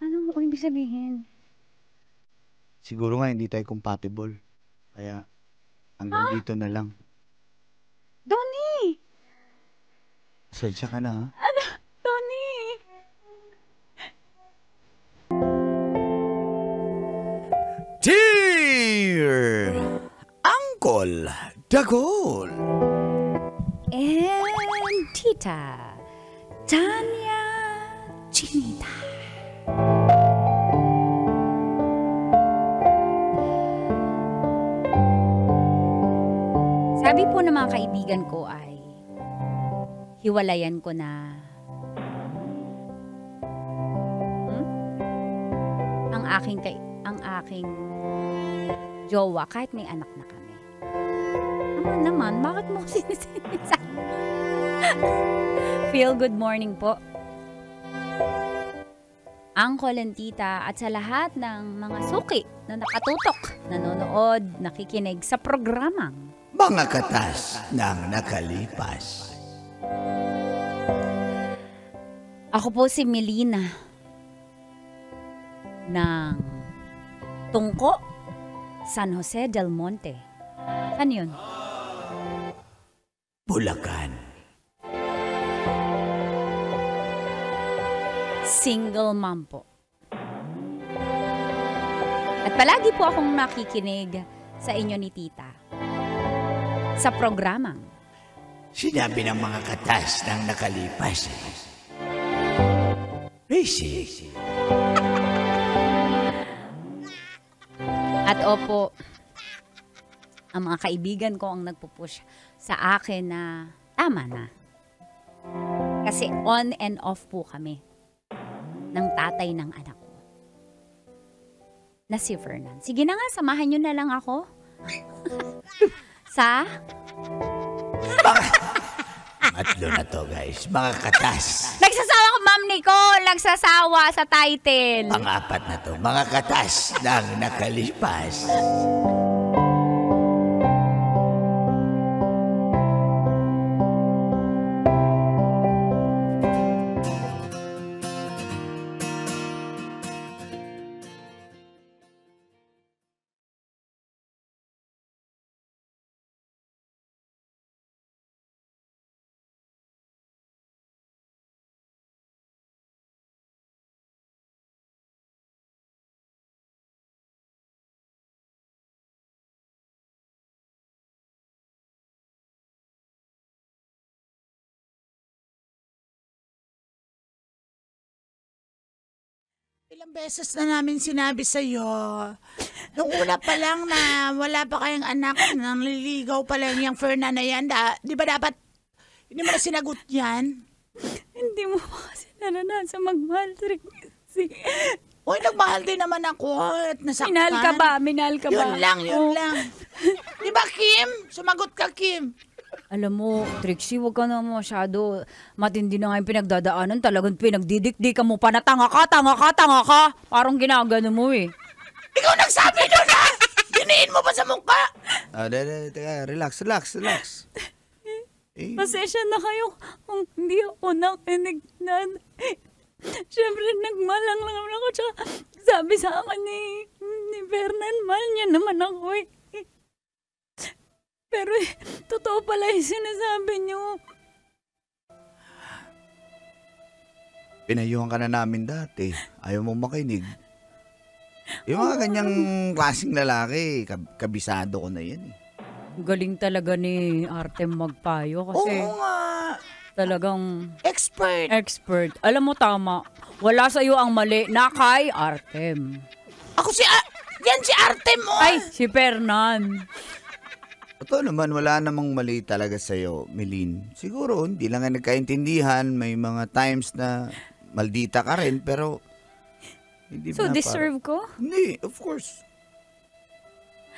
ano mo ibig sabihin? Siguro nga hindi tayo compatible. Kaya hanggang dito na lang. Donnie! Pasensya ka na ha. Donnie! Dear Uncle Dagol And Tita Tanya Chinita. Sabi po ng mga kaibigan ko ay hiwalayan ko na ang aking jowa kahit may anak na kami. Naman, bakit mo sinisisa? Feel good morning po. Uncle and Tita at sa lahat ng mga suki na nakatutok, nanonood, nakikinig sa programang Mga Katas ng Nakalipas. Ako po si Melina ng Tungko, San Jose del Monte. Saan yun? Bulacan. Single mom po. At palagi po akong nakikinig sa inyo ni Tita sa programang Sinabi ng mga katas ng nakalipas. Rishi. At opo, ang mga kaibigan ko ang nagpupush sa akin na tama na. Kasi on and off po kami ng tatay ng anak ko na si Fernan. Sige na nga, samahan nyo na lang ako. Sa? Matlo na to, guys. Mga katas. Nagsasawa ka, Ma'am Nicole. Nagsasawa sa title. Pang-apat na to. Mga katas ng nakalipas. Ilang beses na namin sinabi sa'yo. Nung una pa lang na wala pa kayong anak, nanliligaw pa lang yung Fernan na yan. Di ba dapat, hindi mo na sinagot yan? Hindi mo pa kasi naranasan magmahal, Trixie. Uy, nagmahal din naman ako at nasaktan. Minahal ka ba? Minahal ka ba? Yun lang. Di ba, Kim? Sumagot ka, Kim. Alam mo, Trixie, huwag ka na masyado. Matindi na nga yung pinagdadaanan. Talagang pinagdidikdikan mo pa na tanga ka. Parang ginagano mo eh. Ikaw nagsabi doon, ha? Diniin mo pa sa mukha? Teka, relax. Pasensya na kayo kung hindi ako nakinig na. Siyempre, nagmalang lang naman ako. Tsaka sabi sa akin ni Fernan, mahal niya naman ako eh. Pero totoo pala yung sinasabi niyo. Pinayuhan ka na namin dati. Ayaw mong makinig. Yung mga ganyang klaseng lalaki, kabisado ko na yan eh. Galing talaga ni Artem magpayo kasi Oo nga. talagang Expert. Alam mo, tama. Wala sa'yo ang mali na kay Artem. Ako yan si Artem mo. Ay, si Fernan. Ito naman, wala namang mali talaga sa'yo, Melin. Siguro, hindi lang nga nagkaintindihan. May mga times na maldita ka rin, pero hindi So, na deserve ko? Hindi, of course.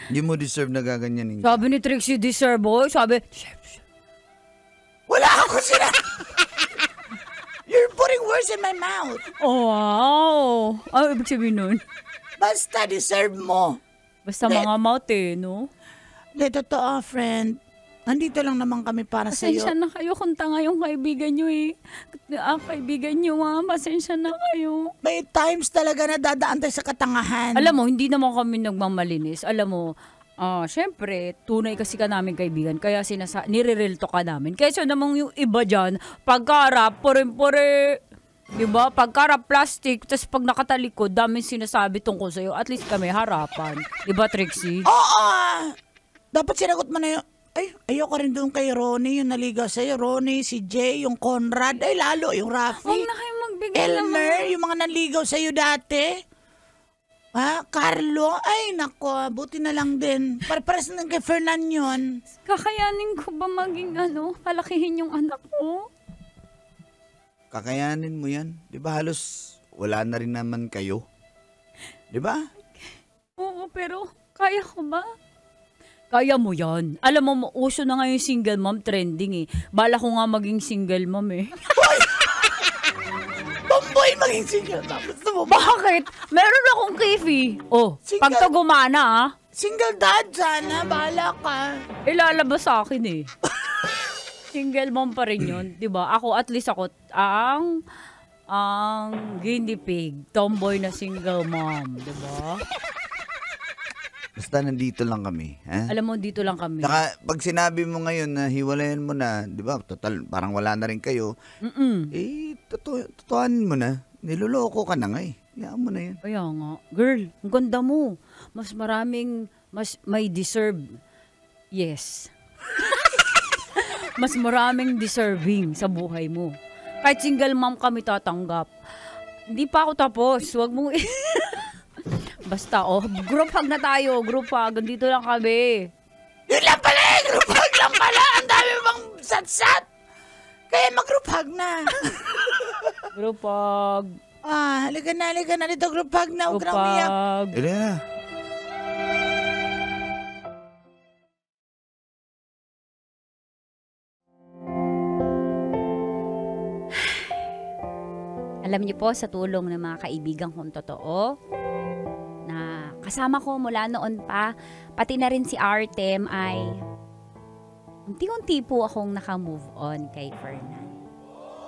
Hindi mo deserve na gaganyanin. Sabi ni Trixie, deserve ko. Sabi, Wala ako sila. You're putting words in my mouth. oh, wow. Ano ibig sabihin nun? Basta deserve mo. Basta mga mouth eh, no? De, totoo, friend. Nandito lang naman kami para Pasensya sa'yo. na kayo kung tanga yung kaibigan nyo eh. Kaibigan nyo pasensya na kayo. May times talaga na dadaan tayo sa katangahan. Alam mo, hindi naman kami nagmamalinis. Alam mo, syempre, tunay kasi ka namin kaibigan. Kaya nire-relto ka namin. Kaysa namang yung iba dyan, pagkarap, pore-pore, diba? Pagkarap plastic, tapos pag nakatalikod, daming sinasabi tungkol sa'yo. At least kami harapan. Diba, Trixie? Oo! Dapat sinagot mo na yung... Ay, ayoko rin doon kay Ronnie, yung naligaw sa'yo. Ronnie, si Jay, yung Conrad. Ay, lalo, yung Rafi. Huwag na kayong magbigay Elmer, yung mga naligaw sa'yo dati. Carlo. Ay, nako, buti na lang din. Pares na kay Fernan yun. Kakayanin ko ba maging palakihin yung anak ko? Kakayanin mo yan. Di ba halos wala na rin naman kayo? Di ba? Oo, pero kaya ko ba? Kaya mo yan. Alam mo, uso na nga yung single mom trending eh. Bala ko nga maging single mom eh. Tomboy maging single mom. Gusto mo ba? Bakit? Meron akong kifi. Oh, Single- pag to gumana Single dad sana. Bahala ka. ilalabas sa akin eh. Single mom pa rin yun. Diba? Ako, at least ako, ang guinea pig. Tomboy na single mom. Diba? Basta nandito lang kami. Ha? Alam mo, dito lang kami. Saka, pag sinabi mo ngayon na hiwalayan mo na, di ba, total, parang wala na rin kayo, totohanin mo na. Niloloko ka na nga eh. Hayaan mo na yan. Kaya nga. Girl, ang ganda mo. Mas may deserve. Yes. Mas maraming deserving sa buhay mo. Kahit single mom kami tatanggap. Hindi pa ako tapos. Huwag mo... Basta, group hug na tayo. Group hug. Dito lang kami. Yun lang pala eh, group hug lang pala. Ang dami bang sat-sat. Kaya mag-group hug na. Group hug. Halika na dito, group hug na. Huwag Group ka na umiyak. hug. Elena. Alam niyo po, sa tulong ng mga kaibigan kong totoo, na kasama ko mula noon pa, pati na rin si Artem ay unti-unti po akong nakamove on kay Fernan.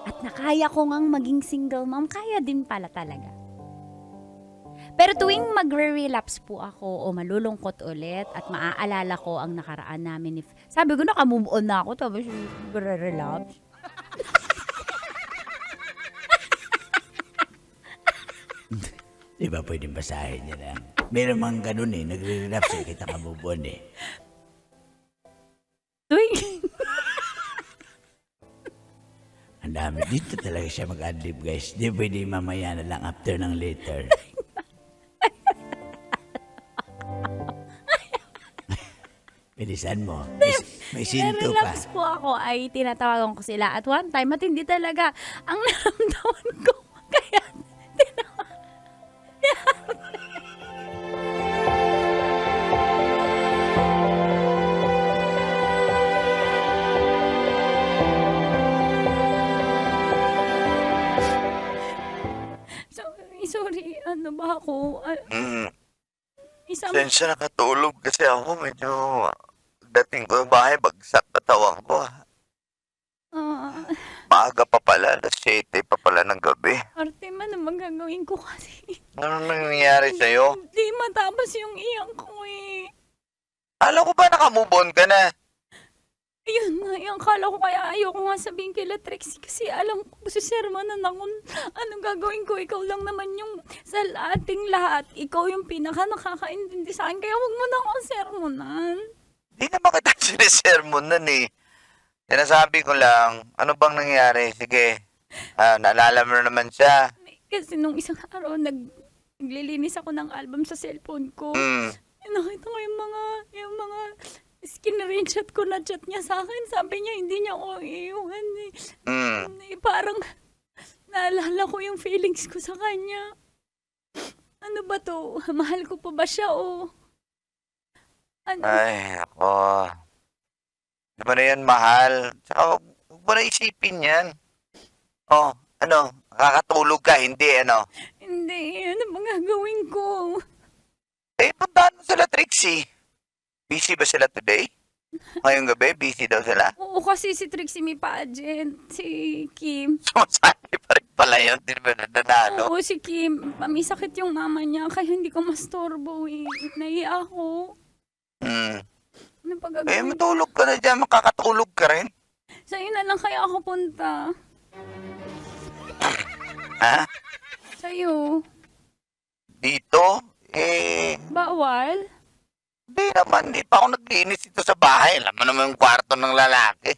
At nakaya ko ngang maging single mom, kaya din pala talaga. Pero tuwing magre-relapse po ako o malulungkot ulit at maaalala ko ang nakaraan namin, sabi ko nakamove on na ako, tapos magre-relapse. Di ba pwedeng basahin niya lang? Meron mang ganun eh, nagre-relapse eh, kita kabubon eh. Tuwing... Ang dami, dito talaga siya mag-adlib guys. Di pwede mamaya na lang after ng later. Bilisan mo. May sinto pa. Relax po ako ay tinatawagan ko sila. At one time, matindi talaga ang naramdaman ko. Kaya, sorry, ano ba ako? Isang... Sensya nakatulog kasi ako medyo dating ko ng bahay, bagsak katawang ko. Maaga pa pala, alas 7 pa pala ng gabi. Artem, ano magagawin ko kasi? Ano nangyayari sa'yo? Hindi matapos yung iyak ko eh. Alam ko ba nakamove on ka na? Ayun nga, yung akala ko kaya ayoko nga sabihin kay Trixie kasi alam ko si sermonan ako. Anong gagawin ko? Ikaw lang naman yung sa ating lahat. Ikaw yung pinaka nakakaintindi sa akin. Kaya huwag mo na akong sermonan. Di naman kita sinisermonan eh. Sinasabi ko lang, ano bang nangyari? Sige, naalala mo na naman siya. Kasi nung isang araw, naglilinis ako ng album sa cellphone ko. Nakita ko yung mga screenshot ko na chat niya sa akin. Sabi niya, hindi niya ako iiwan eh. Parang naalala ko yung feelings ko sa kanya. Ano ba to? Mahal ko pa ba siya o? Ano? Ay, ako. Di ba na yan mahal? Tsaka huwag mo na isipin yan. Oh, ano? Nakakatulog ka, hindi ano? Hindi, ano bang gagawin ko? Eh, puntahan mo sila, Trixie. Busy ba sila today? Ngayong gabi, busy daw sila. Oo, kasi si Trixie may pa-agent, si Kim. Sumasali pa rin pala yun, di ba nanalo? Oo, si Kim, may sakit yung mama niya, kaya hindi ko mastorbo eh. Naiya ako. Ano pa Eh, gagawin? matulog ka na dyan, makakatulog ka rin. Sa'yo na lang kaya ako punta. Ha? Sa'yo. Dito? Bawal? Hindi naman, di pa ako naglinis dito sa bahay. Alam mo naman yung kwarto ng lalaki.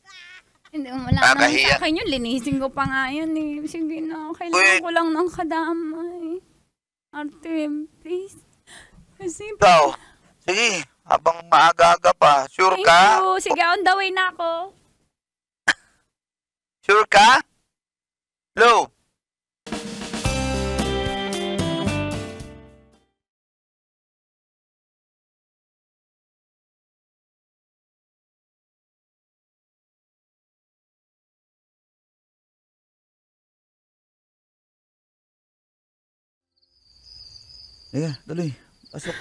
Hindi mo lang naman Kakahiya. sa akin yun. Linisin ko pa nga yan eh. Sige na, kailangan ko lang ng kadamay. Artem, please. Kasi... Ikaw, sige, habang maaga-aga pa, sure Thank ka? you. Sige, on the way na ako. Sure ka? Hello? Liga, tuloy. Pasok.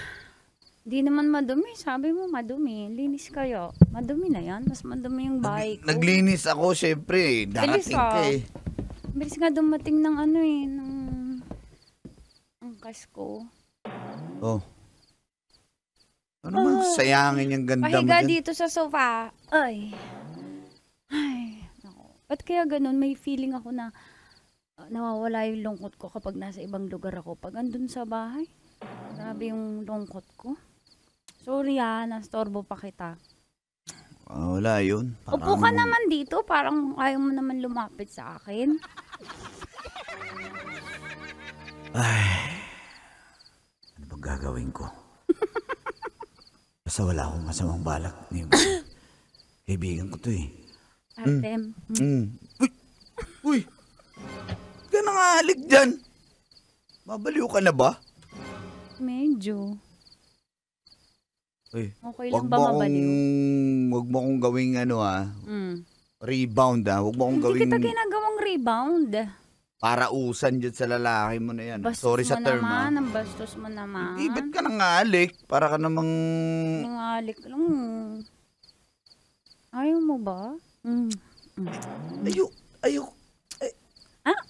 Di naman madumi. Sabi mo madumi. Linis kayo. Madumi na yan. Mas madumi yung bahay ko. Naglinis ako, syempre. Bilis, Darating ka eh. Bilis nga dumating ng ano eh. Ng angkas ko. Oh. Ano bang sayangin yung ganda mo Pahiga dyan? dito sa sofa. Ay. Nako. Ba't kaya ganun? May feeling ako na nawawala yung lungkot ko kapag nasa ibang lugar ako. Pag andun sa bahay, grabe yung lungkot ko. Sorry nastorbo pa kita. Wala yun. Upo ka naman dito, parang ayaw mo naman lumapit sa akin. Ano bang gagawin ko? Basta wala akong masamang balak. Kaibigan ko to eh. Artem. Uy! Uy! Huwag ka nangahalik dyan. Mabaliw ka na ba? Medyo. Uy, Okay lang ba mabaliw? Huwag mo akong gawing rebound Huwag mo akong Hindi gawing kita ginagawang rebound. parausan dyan sa lalaki mo na yan. Bastos Sorry sa mo term naman, ang bastos mo naman. Hindi, ba't ka nangahalik? Para ka namang... Nangalik lang. Ayaw mo ba? Ayok.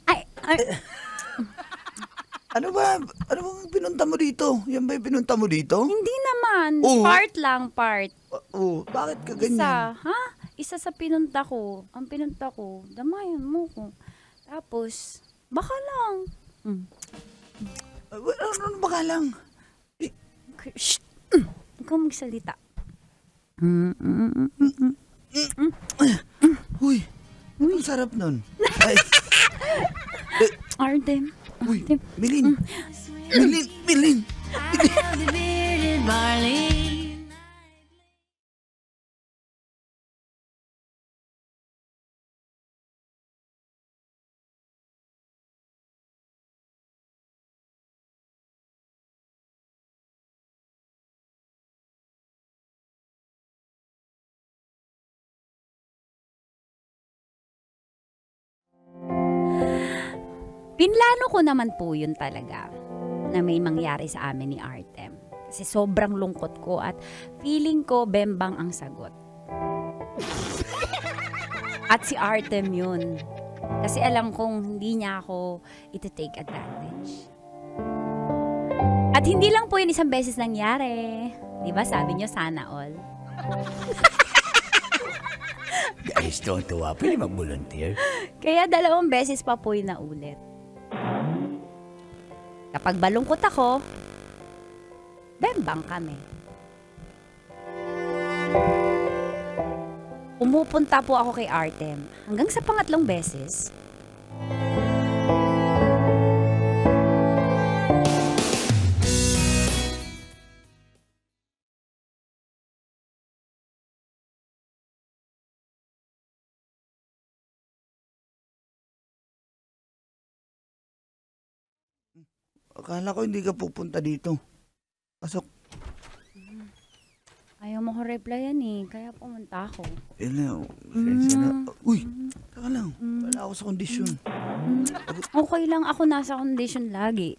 Ay. Ano bang pinunta mo dito? Yan ba yung pinunta mo dito? Hindi naman. Oo. Part lang, part. Bakit ka ganyan? Isa sa pinunta ko. Ang pinunta ko, damayan mo ko. Tapos, baka lang. Ano ba ka lang? Okay, shh! Ikaw magsalita. Uy, ang sarap nun. Ay, Artem. uy, Milin. Milin. Pinlano ko naman po yun talaga na may mangyari sa amin ni Artem. Kasi sobrang lungkot ko at feeling ko Bembang ang sagot. At si Artem yun. Kasi alam kong hindi niya ako iti-take advantage. At hindi lang po yun isang beses nangyari. Di ba sabi niyo sana all? Guys, tuwa. Pwede mag-volunteer. Kaya 2 beses pa po yun naulit. Kapag balungkot ako, bembang kami. Pumupunta po ako kay Artem hanggang sa 3 beses. Akala ko hindi ka pupunta dito. Pasok. Ayaw mo ko replyan eh, kaya pumunta ako. Uy, taka lang. Wala ako sa kondisyon. Okay lang, ako nasa condition lagi.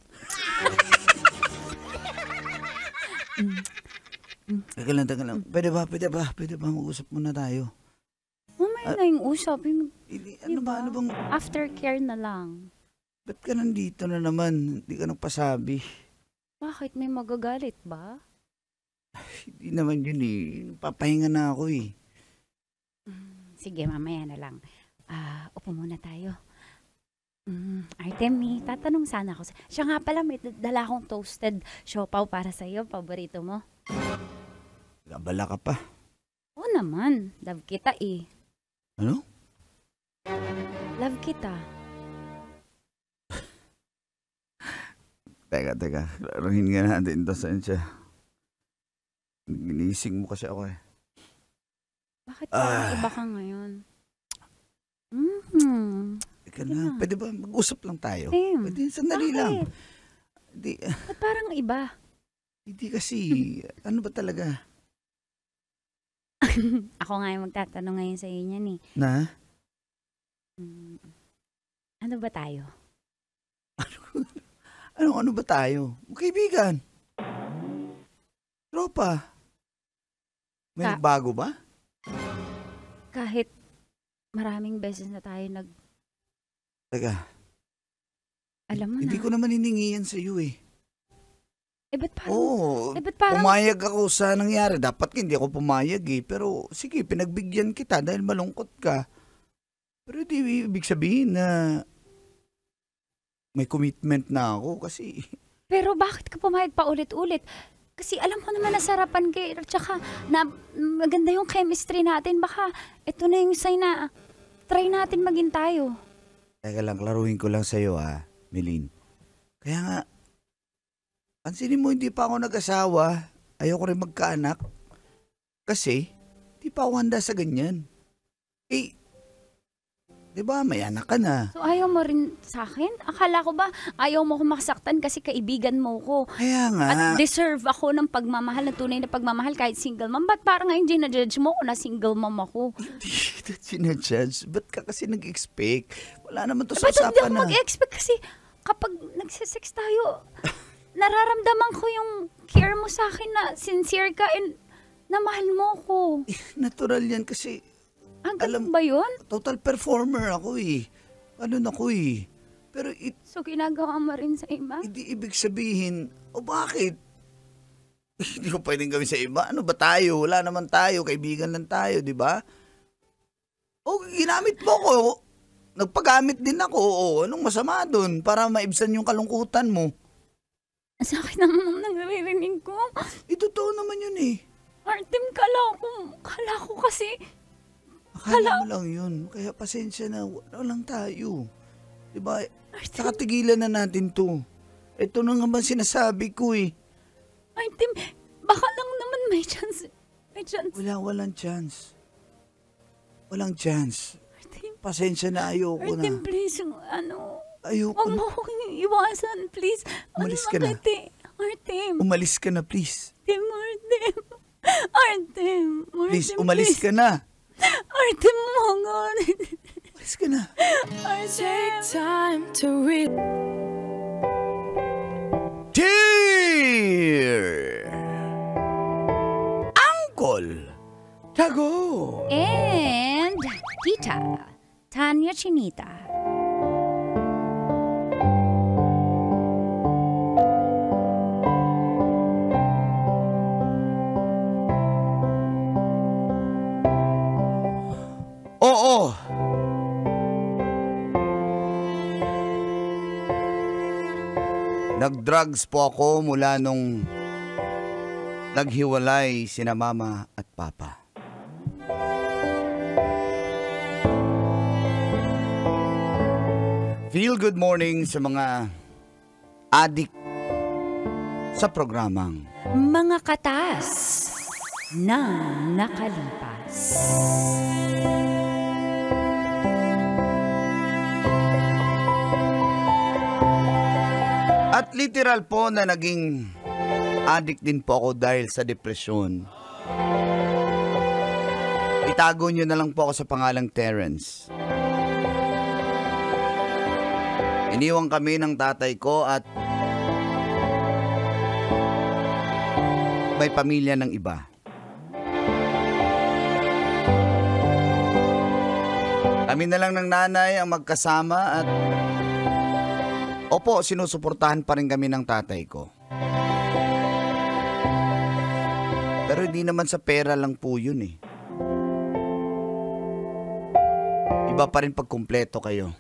Taka lang. Pwede ba mag-usap muna tayo? Mamaya na yung usap. Ano bang... Aftercare na lang. Ba't ka nandito na naman? Hindi ka nagpasabi. Bakit? May magagalit ba? Hindi naman yun eh. Papahinga na ako eh. Sige, mamaya na lang. Upo muna tayo. Artem, may tatanong sana ako. Siya nga pala, may dala akong toasted siopaw para sa'yo. Paborito mo? Gabala ka pa. Oo naman. Love kita eh. Ano? Love kita. Teka. Laruhin nga natin ito sa siya. Ginising mo kasi ako eh. Bakit parang iba ka ngayon? Teka na. Pwede ba mag-usap lang tayo? Tim, Pwede, sandali lang. Hindi, Ba't parang iba? hindi kasi, ano ba talaga? Ako nga yung magtatanong ngayon sa inyo ni. Na? Ano ba tayo? Ano ba tayo? Kaibigan. Tropa. May nagbago ba? Kahit maraming beses na tayo Teka, alam mo hindi na. ko naman hiningi yan sa iyo eh. Ba't parang... Oo, ba't parang... pumayag ako sa nangyari. Dapat hindi ako pumayag eh. Pero sige, pinagbigyan kita dahil malungkot ka. Pero di ibig sabihin na may commitment na ako kasi... Pero bakit ka pumayag pa ulit-ulit? Kasi alam ko naman nasarapan kayo. Tsaka na maganda yung chemistry natin. Baka ito na yung sign na try natin maging tayo. Teka lang, klaruhin ko lang sa'yo ha, Milin. Kaya nga, pansinin mo, hindi pa ako nag-asawa. Ayoko rin magkaanak. Kasi, hindi pa ako handa sa ganyan. Eh, di ba, may anak ka na. So ayaw mo rin sa akin? Akala ko ba ayaw mo ko makasaktan kasi kaibigan mo ko? Kaya nga. At deserve ako ng pagmamahal, ng tunay na pagmamahal kahit single mom. Ba't parang ngayon ginajudge mo ko na single mom ako? Hindi kita sinajudge. Ba't ka kasi nag-expect? Wala naman to sa Ba't hindi usapan ako na. mag-expect kasi kapag nagsisex tayo, nararamdaman ko yung care mo sa akin na sincere ka and na mahal mo ko. Natural yan kasi Ang ganun ba yun? total performer ako eh. Ano na ako eh. Pero So ginagawa mo rin sa iba? hindi ibig sabihin, o bakit? Hindi ko pwedeng gawin sa iba. Ano ba tayo? Wala naman tayo. Kaibigan lang tayo, di ba? O, ginamit mo ko. Nagpagamit din ako. O, anong masama dun? Para maibsan yung kalungkutan mo. Sa akin naman ang naririnig ko. Totoo naman yun eh. Artem, kala ko kasi, Akala mo lang yun. Kaya pasensya na. Wala lang tayo. Diba? Saka tigilan na natin to. Ito na nga ba sinasabi ko eh. Artem, baka lang naman may chance. May chance. Walang chance. Walang chance. Artem, Pasensya na, ayoko Artem, na. please, Ayoko huwag mo na. akong iwasan, please. Umalis ka na. Artem, Umalis ka na, please. Artem. Artem, Please, umalis ka na. Artem, mga. Umalis ka na. Take time to read. Dear Uncle Tago. And Tita, Tanya Chinita. Oo. Nag-drugs po ako mula nung naghiwalay sina mama at papa. Feel good morning sa mga adik sa programang Mga katas ng nakalipas. At literal po na naging addict din po ako dahil sa depresyon. Itago nyo na lang po ako sa pangalang Terrence. Iniwan kami ng tatay ko at may pamilya ng iba. Kami na lang ng nanay ang magkasama at opo, sinusuportahan pa rin kami ng tatay ko. Pero hindi naman sa pera lang po yun eh. Iba pa rin pag kumpleto kayo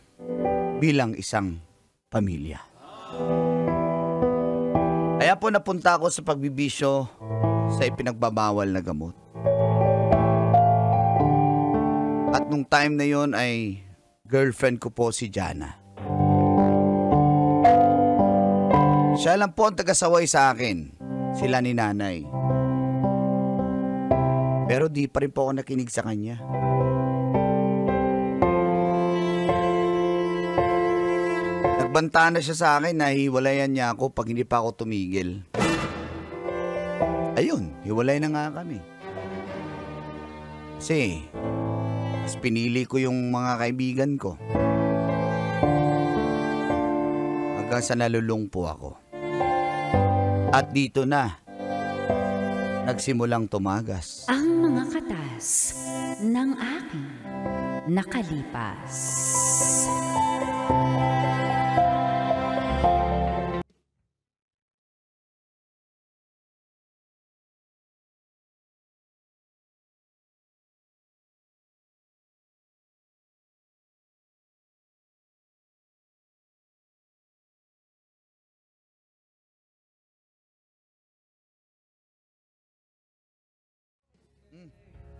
bilang isang pamilya. Kaya po napunta ako sa pagbibisyo sa ipinagbabawal na gamot. At nung time na yon ay girlfriend ko po si Jana. Siya lang po ang tagasaway sa akin. Sila ni nanay. Pero di pa rin po ako nakinig sa kanya. Nagbanta na siya sa akin na hiwalayan niya ako pag hindi pa ako tumigil. Ayun, hiwalay na nga kami. Kasi, mas pinili ko yung mga kaibigan ko. Hanggang sa nalulung po ako. At dito na, nagsimulang tumagas. Ang mga katas ng aking nakalipas.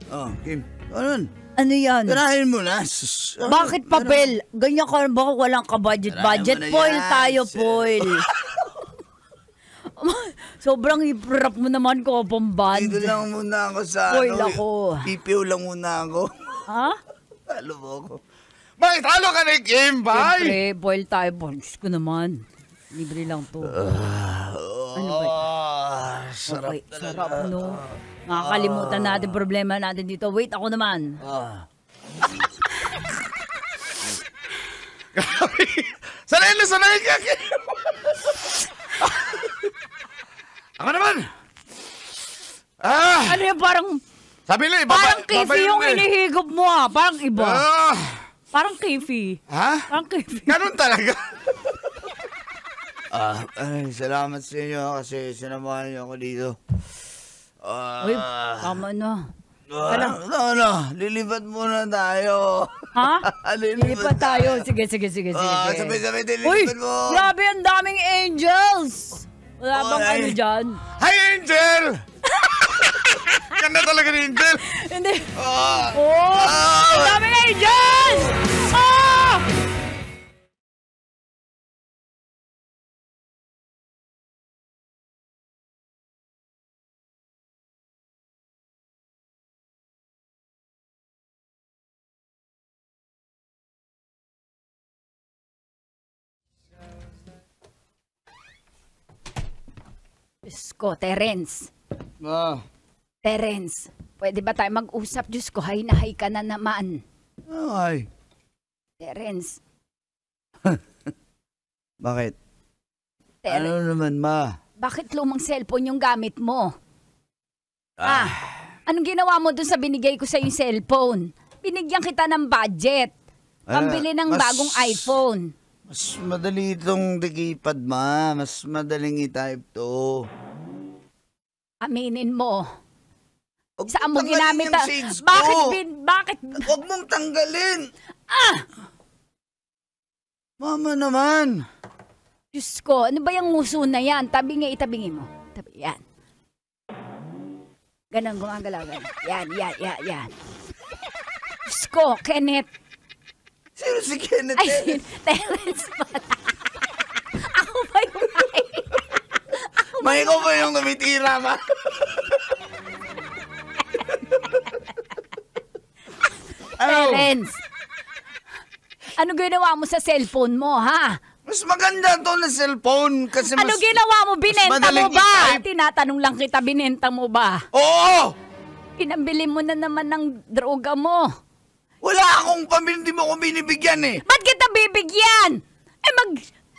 Oh, Kim. Ano? Ano yan? Tirahin mo na. Bakit papel? Ganyan ka ba walang ka-budget-budget? Tirahin mo na Foil yan. tayo, foil. Sobrang hiprap mo naman ko, pamband. Dito lang muna ako sa Foil ako. PPO lang muna ako. Ha? Talo mo ako. Bakit talo ka ni Kim, bay? Siyempre, foil tayo. Diyos ko naman. Libre lang to. Ano ba? Sarap. Okay, sarap, no? Makakalimutan natin problema natin dito. Wait, ako naman. Sanay na sanay ka, Kim. Ako naman. Ano yung parang... Sabi nila, Parang kifi yung inihigop mo Parang iba. Parang kifi. Ha? Parang kifi. Ganun talaga. Ay, salamat sa inyo kasi sinamahan niyo ako dito. Uy, tama na. Lilipat muna tayo. Ha? Lilipat Lipat tayo. Sige. Sabay-sabay din, Uy, lilipat mo. grabe ang daming angels. Wala bang Ay. ano dyan? Hi, Angel! Ganda talaga ni Angel. Hindi. Ah! Oh, ang daming angels! Ah! Diyos ko, Terence. Terence, pwede ba tayo mag-usap? Diyos ko, hay na hay ka na naman. Ay. Terence, Bakit? Terence, Ano naman, ma? bakit lumang cellphone yung gamit mo? Anong ginawa mo dun sa binigay ko sa yung cellphone? Binigyan kita ng budget. Pambili ng mas- bagong iPhone. Mas madali itong dikipad, ma. Mas madaling i-type to. Aminin mo. Huwag Saan mo tanggalin ginamit? yung shades ko. Bakit? Huwag mong tanggalin. Mama naman. Diyos ko, ano ba yung nguso na yan? Itabingin mo. Yan. Ganun, gumagalaw. Yan. Diyos ko, Kenneth. Sino si Kenneth? Ay, Terence pala. Ako ba yung May ko ba yung tumitira, ma? Terence? Ano ginawa mo sa cellphone mo, ha? Mas maganda to na cellphone kasi mas... Ano ginawa mo? Binenta mo madaling ba? i-type. Tinatanong lang kita, binenta mo ba? Oo! Pinambili mo na naman ng droga mo. Wala akong pamilya, hindi mo ako binibigyan eh. Ba't kita bibigyan?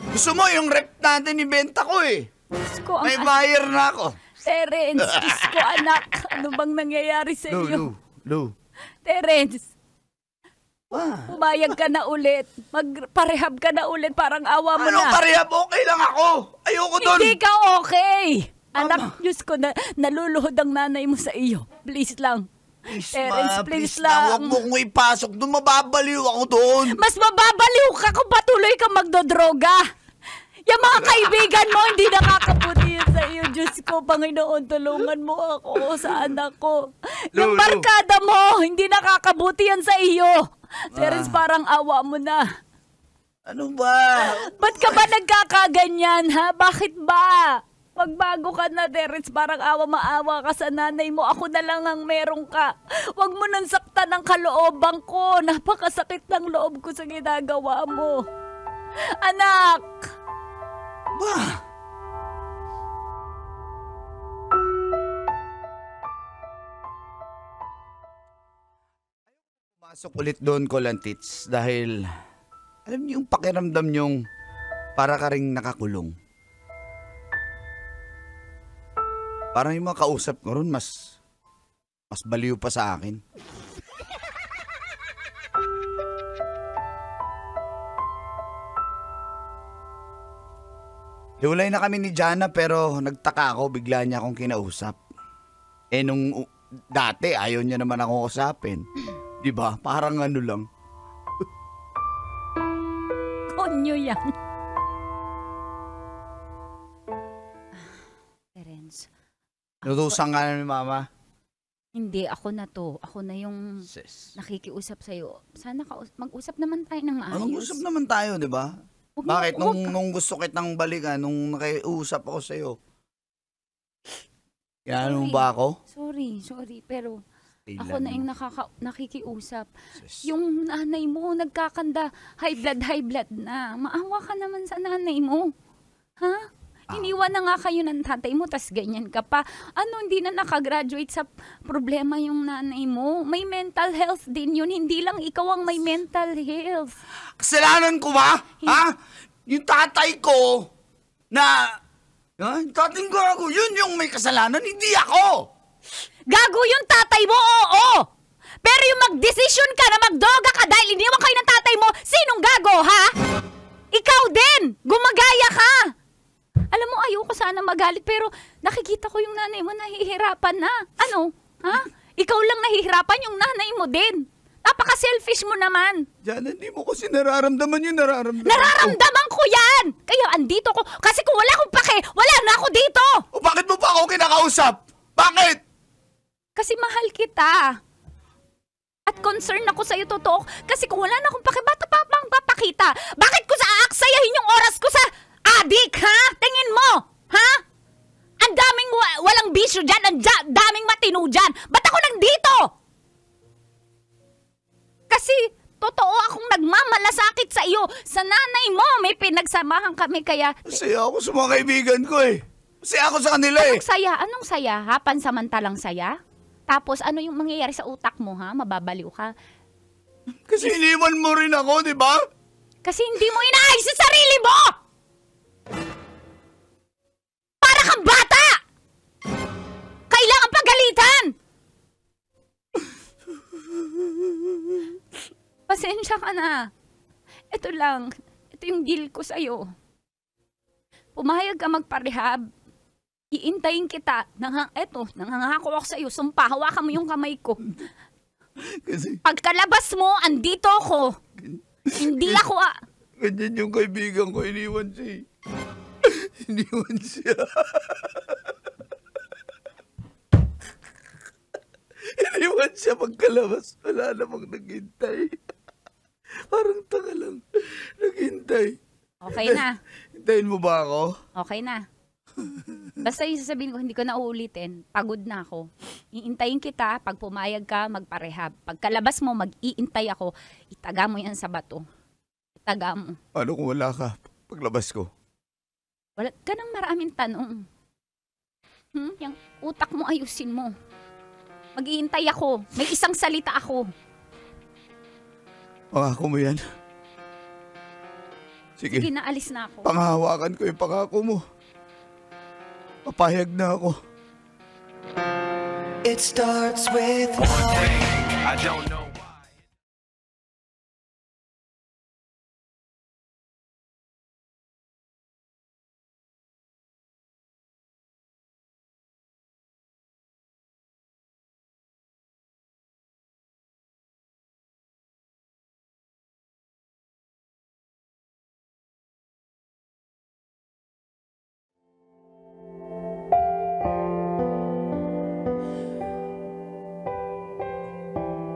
Gusto mo yung rep natin ibenta ko eh. Diyos ko, ang May buyer na ako. Terence, Diyos ko, anak. Ano bang nangyayari sa iyo? Lou. Terence, pumayag ka na ulit. Magparehab ka na ulit. Parang awa mo Anong na. parehab? Okay lang ako. Ayoko dun. Hindi ka okay. Anak, Diyos ko, naluluhod ang nanay mo sa iyo. Please lang. Terence, please lang. Huwag mo kong ipasok doon. Mababaliw ako doon. Mas mababaliw ka kung patuloy ka magdodroga. Yung mga kaibigan mo, hindi nakakaputi yun sa iyo. Diyos ko, Panginoon, tulungan mo ako sa anak ko. Yung Lulu. barkada mo, hindi nakakabuti yan sa iyo. Terence, parang awa mo na. Ano ba? Ba't ka ba nagkakaganyan, ha? Bakit ba? Magbago ka na, Terence. Parang awa-maawa ka sa nanay mo. Ako na lang ang meron ka. Huwag mo nang saktan ang kalooban ko. Napakasakit ng loob ko sa ginagawa mo. Anak! Ba? Pumasok ulit doon, Kolantits, dahil alam niyo yung pakiramdam niyong para ka ring nakakulong. Parang yung mga kausap ko ron, mas baliw pa sa akin. Hiwalay na kami ni Jana pero nagtaka ako, bigla niya akong kinausap. Eh nung dati, ayaw niya naman ako usapin. Di ba? Parang ano lang. Konyo yan. Terence. Nutusan ka na ni Mama. Hindi, ako na to. Ako na yung Sis. nakikiusap sa'yo. Sana mag-usap naman tayo ng maayos. Anong usap naman tayo, di ba? Huwag Bakit? mo- huwag ka- Nung gusto kitang balikan, nung nakiusap ako sa'yo. Kaya ano Sorry. ba ako? Sorry. Pero Kailan ako na mo? yung nakikiusap. Sis. Yung nanay mo, nagkakanda. High blood na. Maawa ka naman sa nanay mo. Ha? Iniwan na nga kayo ng tatay mo, tas ganyan ka pa. Ano, hindi na nakagraduate sa problema yung nanay mo. May mental health din yun. Hindi lang ikaw ang may mental health. Kasalanan ko ba? Ha? Yung tatay ko na... Yung tatay ko ako, yun yung may kasalanan, hindi ako! Gago yung tatay mo, oo! Pero yung mag-desisyon ka na magdoga ka dahil iniwan kayo ng tatay mo, sinong gago, ha? Ikaw din! Gumagaya ka! Alam mo, ayoko sana magalit, pero nakikita ko yung nanay mo nahihirapan na. Ano? Ha? Ikaw lang nahihirapan, yung nanay mo din. Napaka-selfish mo naman. Diyan, hindi mo kasi nararamdaman yung nararamdaman ko. Nararamdaman ko yan! Kaya andito ko, kasi kung wala akong pake, wala na ako dito! O bakit mo pa ako kinakausap? Bakit? Kasi mahal kita. At concern ako sa'yo, totoo. Kasi kung wala na akong pake, ba't pa pang papakita? Bakit ko sa aaksayahin yung oras ko sa adik, ha? Tingin mo, ha? Ang daming walang bisyo dyan, ang daming matino dyan. Ba't ako nandito? Kasi totoo akong nagmamalasakit sa iyo. Sa nanay mo, may pinagsamahan kami kaya... Masaya ako sa mga kaibigan ko eh. Masaya ako sa kanila eh. Anong saya, ha? Pansamantalang saya? Tapos ano yung mangyayari sa utak mo, ha? Mababaliw ka. Kasi iniwan mo rin ako, di ba? Kasi hindi mo inaayos sa sarili mo! Para kang bata! Kailangan pagalitan! Pasensya ka na. Ito lang. Ito yung deal ko sa'yo. Pumayag ka magparehab. Iintayin kita. Nangangako ako sa'yo. Sumpa, hawakan mo yung kamay ko. Kasi Pagkalabas mo, andito ako. Hindi ako ganyan yung kaibigan ko, iniwan siya eh. Iniwan siya. Iniwan siya pagkalabas. Wala namang naghintay. Parang tanga lang. Naghintay. Okay na. Hintayin mo ba ako? Okay na. Basta yung sasabihin ko, hindi ko na uulitin. Pagod na ako. Iintayin kita, pag pumayag ka, magparehab. Pagkalabas mo, mag-iintay ako. Itaga mo yan sa bato. Itaga mo. Paano kung wala ka paglabas ko? Wala ka nang maraming tanong. Yung utak mo, ayusin mo. Mag-iintay ako. May isang salita ako. Pangako mo yan. Sige, Sige, naalis na ako. panghahawakan ko yung pangako mo. Papayag na ako. It starts with I don't know.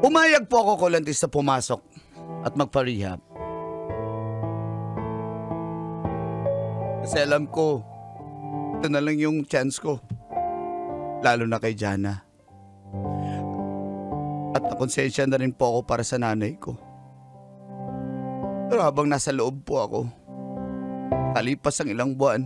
Pumayag po ako, Kulantis, na pumasok at magpa-rehab. Kasi alam ko, ito na lang yung chance ko. Lalo na kay Jana. At nakonsensya na rin po ako para sa nanay ko. Pero habang nasa loob po ako, kalipas ang ilang buwan,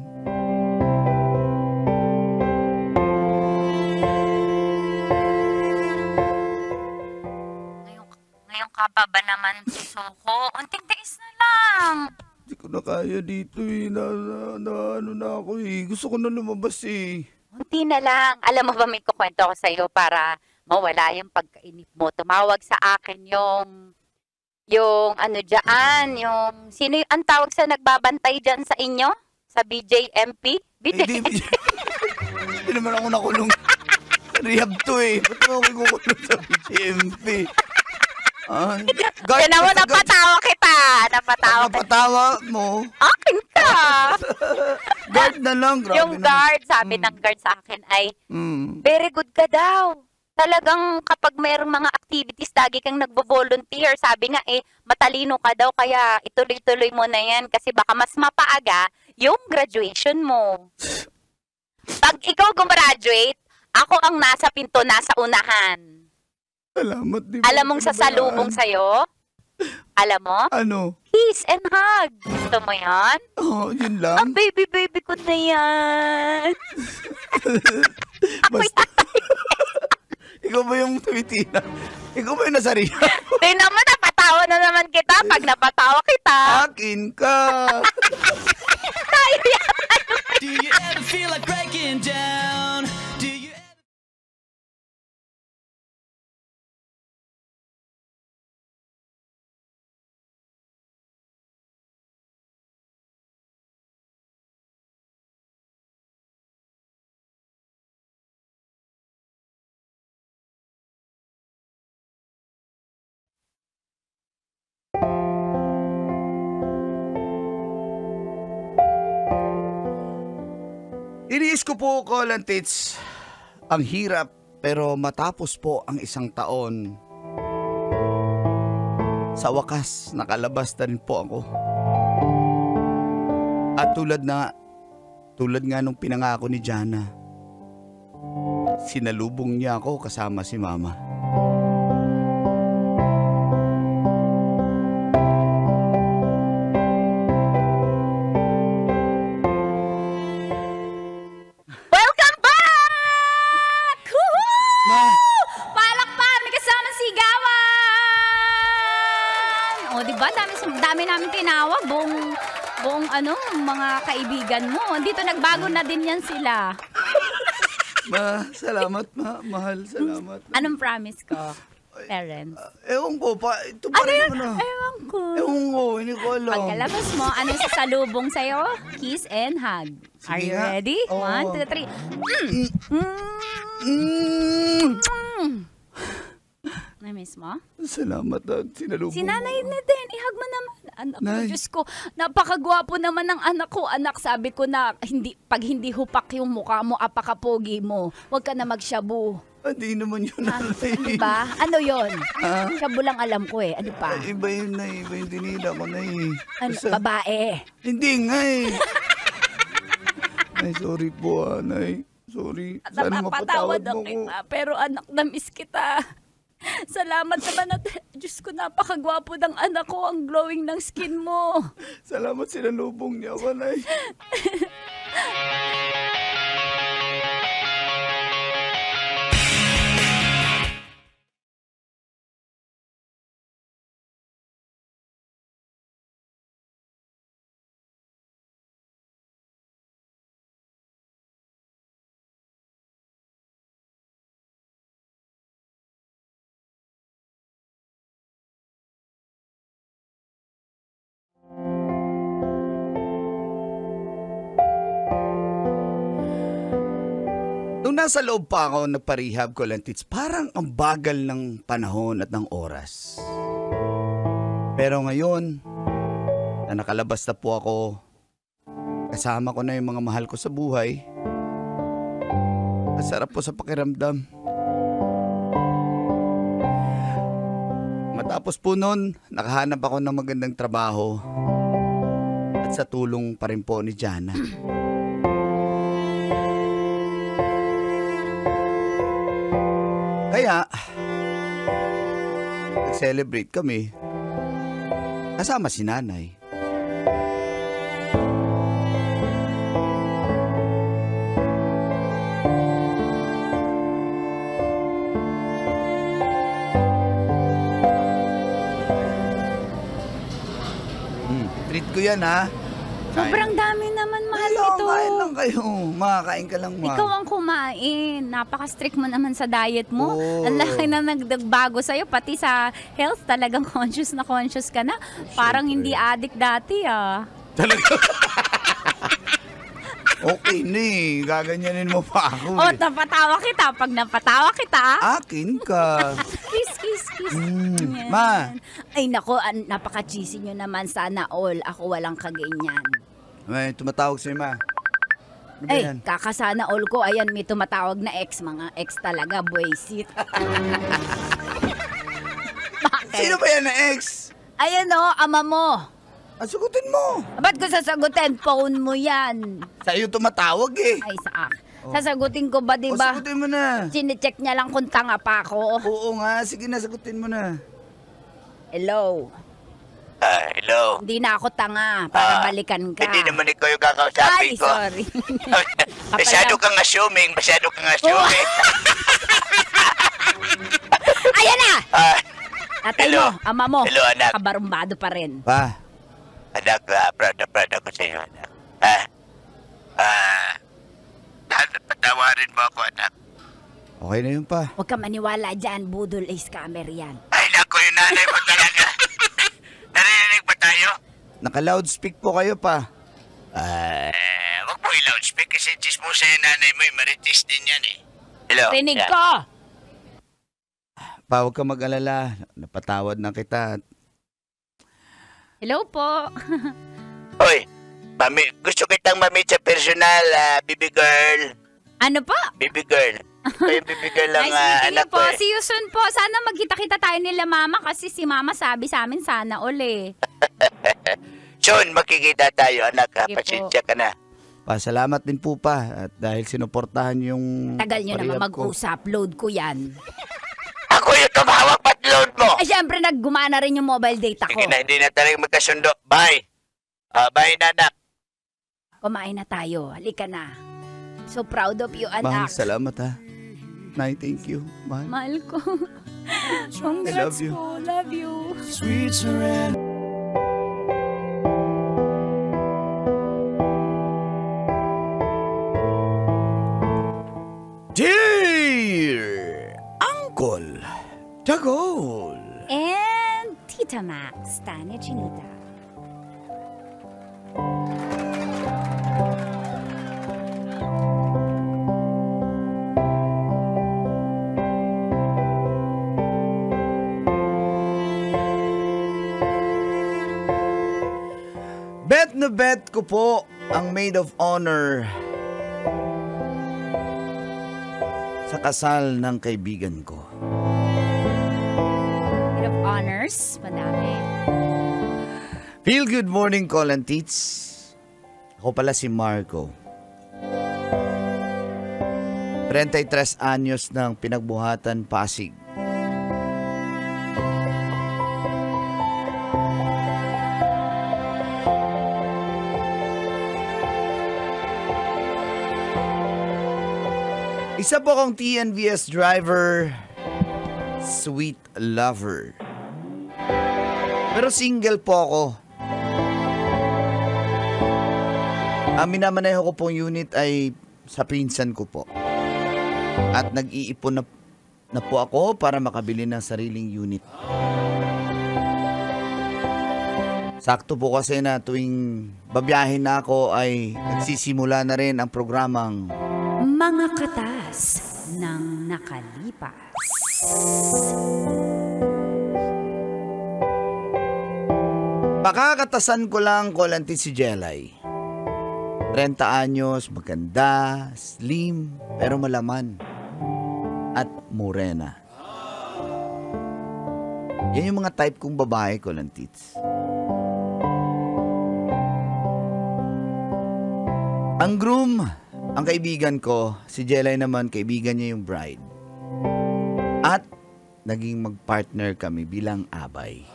Ngayon ka pa ba naman si Soko? Unting tiis na lang. hindi ko na kaya dito eh. Ano na ako eh. Gusto ko na lumabas eh. Unti na lang. Alam mo ba, may kukwento ko sa'yo para mawala yung pagkainip mo. Tumawag sa akin yung ano dyan, yung, sino yung, ang tawag sa nagbabantay dyan sa inyo? Sa BJMP? Hindi naman ako nakulong. Rehab to eh. Ba't mo ako kukulong sa BGMP? Yan naman, napatawa kita. Napatawa mo. Akin ka. Guard na lang. Grabe Yung guard, sabi ng guard sa akin ay, very good ka daw. talagang kapag mayroong mga activities, lagi kang nagbo-volunteer. Sabi nga matalino ka daw, kaya ituloy-tuloy mo na yan kasi baka mas mapaaga yung graduation mo. Pag ikaw gumraduate, ako ang nasa pinto, nasa unahan. Salamat, di Alam mong sasalubong sa'yo? Alam mo? Ano? Kiss and hug. Gusto mo yan? Oh, yun Ang lang. baby ko na yan. Basta. Ikaw ba yung tumitina? Ikaw ba yung nasariya? Tingnan mo, napatawa na naman kita. Pag napatawa kita, Akin ka! tayo yan. Do you ever feel like breaking down? Do you ever... Iniis ko po, Colantits, ang hirap pero matapos po ang isang taon, sa wakas nakalabas na rin po ako. At tulad nga nung pinangako ni Jana, sinalubong niya ako kasama si Mama. Welcome back! Woohoo! Ma, Palakpan! May kasamang sigawan! O, diba? Dami namin tinawag. Buong mga kaibigan mo. Dito nagbago na din yan sila. salamat ma, mahal, salamat. Anong promise ko, parents? Ewan ko pa, ito pa rin ano. Ewan ko. Ewan ko, hindi ko alam. Pagkalabas mo, anong sasalubong sa'yo? Kiss and hug. Are Sige you nga. ready? Oo. 1, 2, 3. Na-miss mo? Salamat at sinalubong Si nanay mo. na din, ihag mo naman. Anak ko, Nay. Diyos ko, napakagwapo naman ng anak ko. Anak, sabi ko na, pag hindi hupak yung mukha mo, apakapogi mo, huwag ka na magshabu. Hindi naman yun. Ano ba? Ano yon? Ah? Shabu lang alam ko eh. Ano pa? Iba yun na, iba yung dinila ko na Ano, babae. Hindi nga Nay, sorry po Nay. Sorry. Sana Napapatawad mapatawad mo ako ko. kita, pero anak, na-miss kita. Salamat naman at, Diyos ko, napakagwapo ng anak ko, ang glowing ng skin mo. Salamat sinalubong niya ako, Nay. Nung nasa loob pa ako nagpa-rehab, Colantits, parang ang bagal ng panahon at ng oras. Pero ngayon, na nakalabas na po ako, kasama ko na yung mga mahal ko sa buhay, masarap po sa pakiramdam. Matapos po nun, nakahanap ako ng magandang trabaho at sa tulong pa rin po ni Jana. Kaya, nag-celebrate kami kasama si nanay. Treat ko yan, ha? Sobrang dami naman, mahal ito. Kain lang kayo. Makakain ka lang, ma. Ikaw ang kumain. Napaka-strict mo naman sa diet mo. Oo. Ang laki na nagbago sa'yo. Pati sa health, talagang conscious ka na. Parang hindi addict dati, ah. Talaga. Okay na eh. Gaganyanin mo pa ako O, eh. napatawa kita. Pag napatawa kita, Akin ka. kiss, kiss, kiss. Yan. Ma. Ay, nako, napaka-cheesy nyo naman. Sana all. Ako walang kaganyan. May tumatawag sa'yo, ma. Ano ba yan? kakasana all ko. Ayan, may tumatawag na ex. Mga ex talaga, buwisit. Bakit? Sino ba yan na ex? Ayan ama mo. Sagutin mo. Ba't ko sasagutin? Phone mo yan. Sa'yo tumatawag eh. Ay, sasagutin ko ba, di O, ba? sagutin mo na. Chinecheck niya lang kung tanga pa ako. Oo nga, sige na, sagutin mo na. Hello. Hello. Hindi na ako tanga para balikan ka. Hindi naman ikaw yung kakausapin Ay, ko. sorry. Masyado kang assuming. Ayan na! Tatay hello. mo, ama mo. Hello, anak. Kabarumbado pa rin. Pa, Anak, proud ako sa iyo, anak. Patawarin mo ako, anak. okay na yun pa. Huwag ka maniwala dyan, budol ay scammer yan. Ay, naku, yung nanay mo talaga. Narinig ba tayo? Naka-loudspeak po kayo pa. Huwag mo i-loudspeak kasi chismosa yung nanay mo. Maritis din yan eh. Hello? Rinig Yeah. ko! Pa, huwag ka mag-alala. Napatawad na kita. Hello po. Hoy, gusto kitang mamit sa personal, baby girl. Ano po? Baby girl. Ito yung baby girl lang Ay, sige anak po. ko eh. See you soon po. Sana magkita-kita tayo nila mama kasi si mama sabi sa amin sana uli. Soon, makikita tayo, anak. Sige po. Pasensya ka na. Pa, salamat din po pa. At dahil sinuportahan yung... Tagal nyo naman parehab ko. mag-usap. Load ko yan. Ako yung tumawag, ba't load mo? Ay, syempre naggumana rin yung mobile data ko. Sige na, hindi na talagang magkasundo. Bye. Bye, nanak. Kumain na tayo. Halika na. So proud of you, Mahal, anak. salamat ha. Nay, thank you. Mahal. Mahal ko. I love you. po. Love you. Sweet surrender. Dear Uncle Tagol. And Tita Max, Tanya Chinita. Bet na bet ko po ang maid of honor sa kasal ng kaibigan ko. Bit of honors, madami. Feel good morning, call and teats. Ako pala si Marco. 33 anyos ng pinagbuhatan Pasig. Isa po akong TNVS driver, sweet lover. Pero single po ako. Ang minamaneho ko pong unit ay sa pinsan ko po. At nag-iipon na po ako para makabili ng sariling unit. Sakto po kasi na tuwing babiyahin na ako ay nagsisimula na rin ang programang Mga katas ng nakalipas. Pakakatasan ko lang kolanti si Jelay. 30 anyos, maganda, slim, pero malaman. At morena. Yan yung mga type kong babae, kolantits. Ang groom, ang kaibigan ko, si Jelay naman, kaibigan niya yung bride. At naging magpartner kami bilang abay.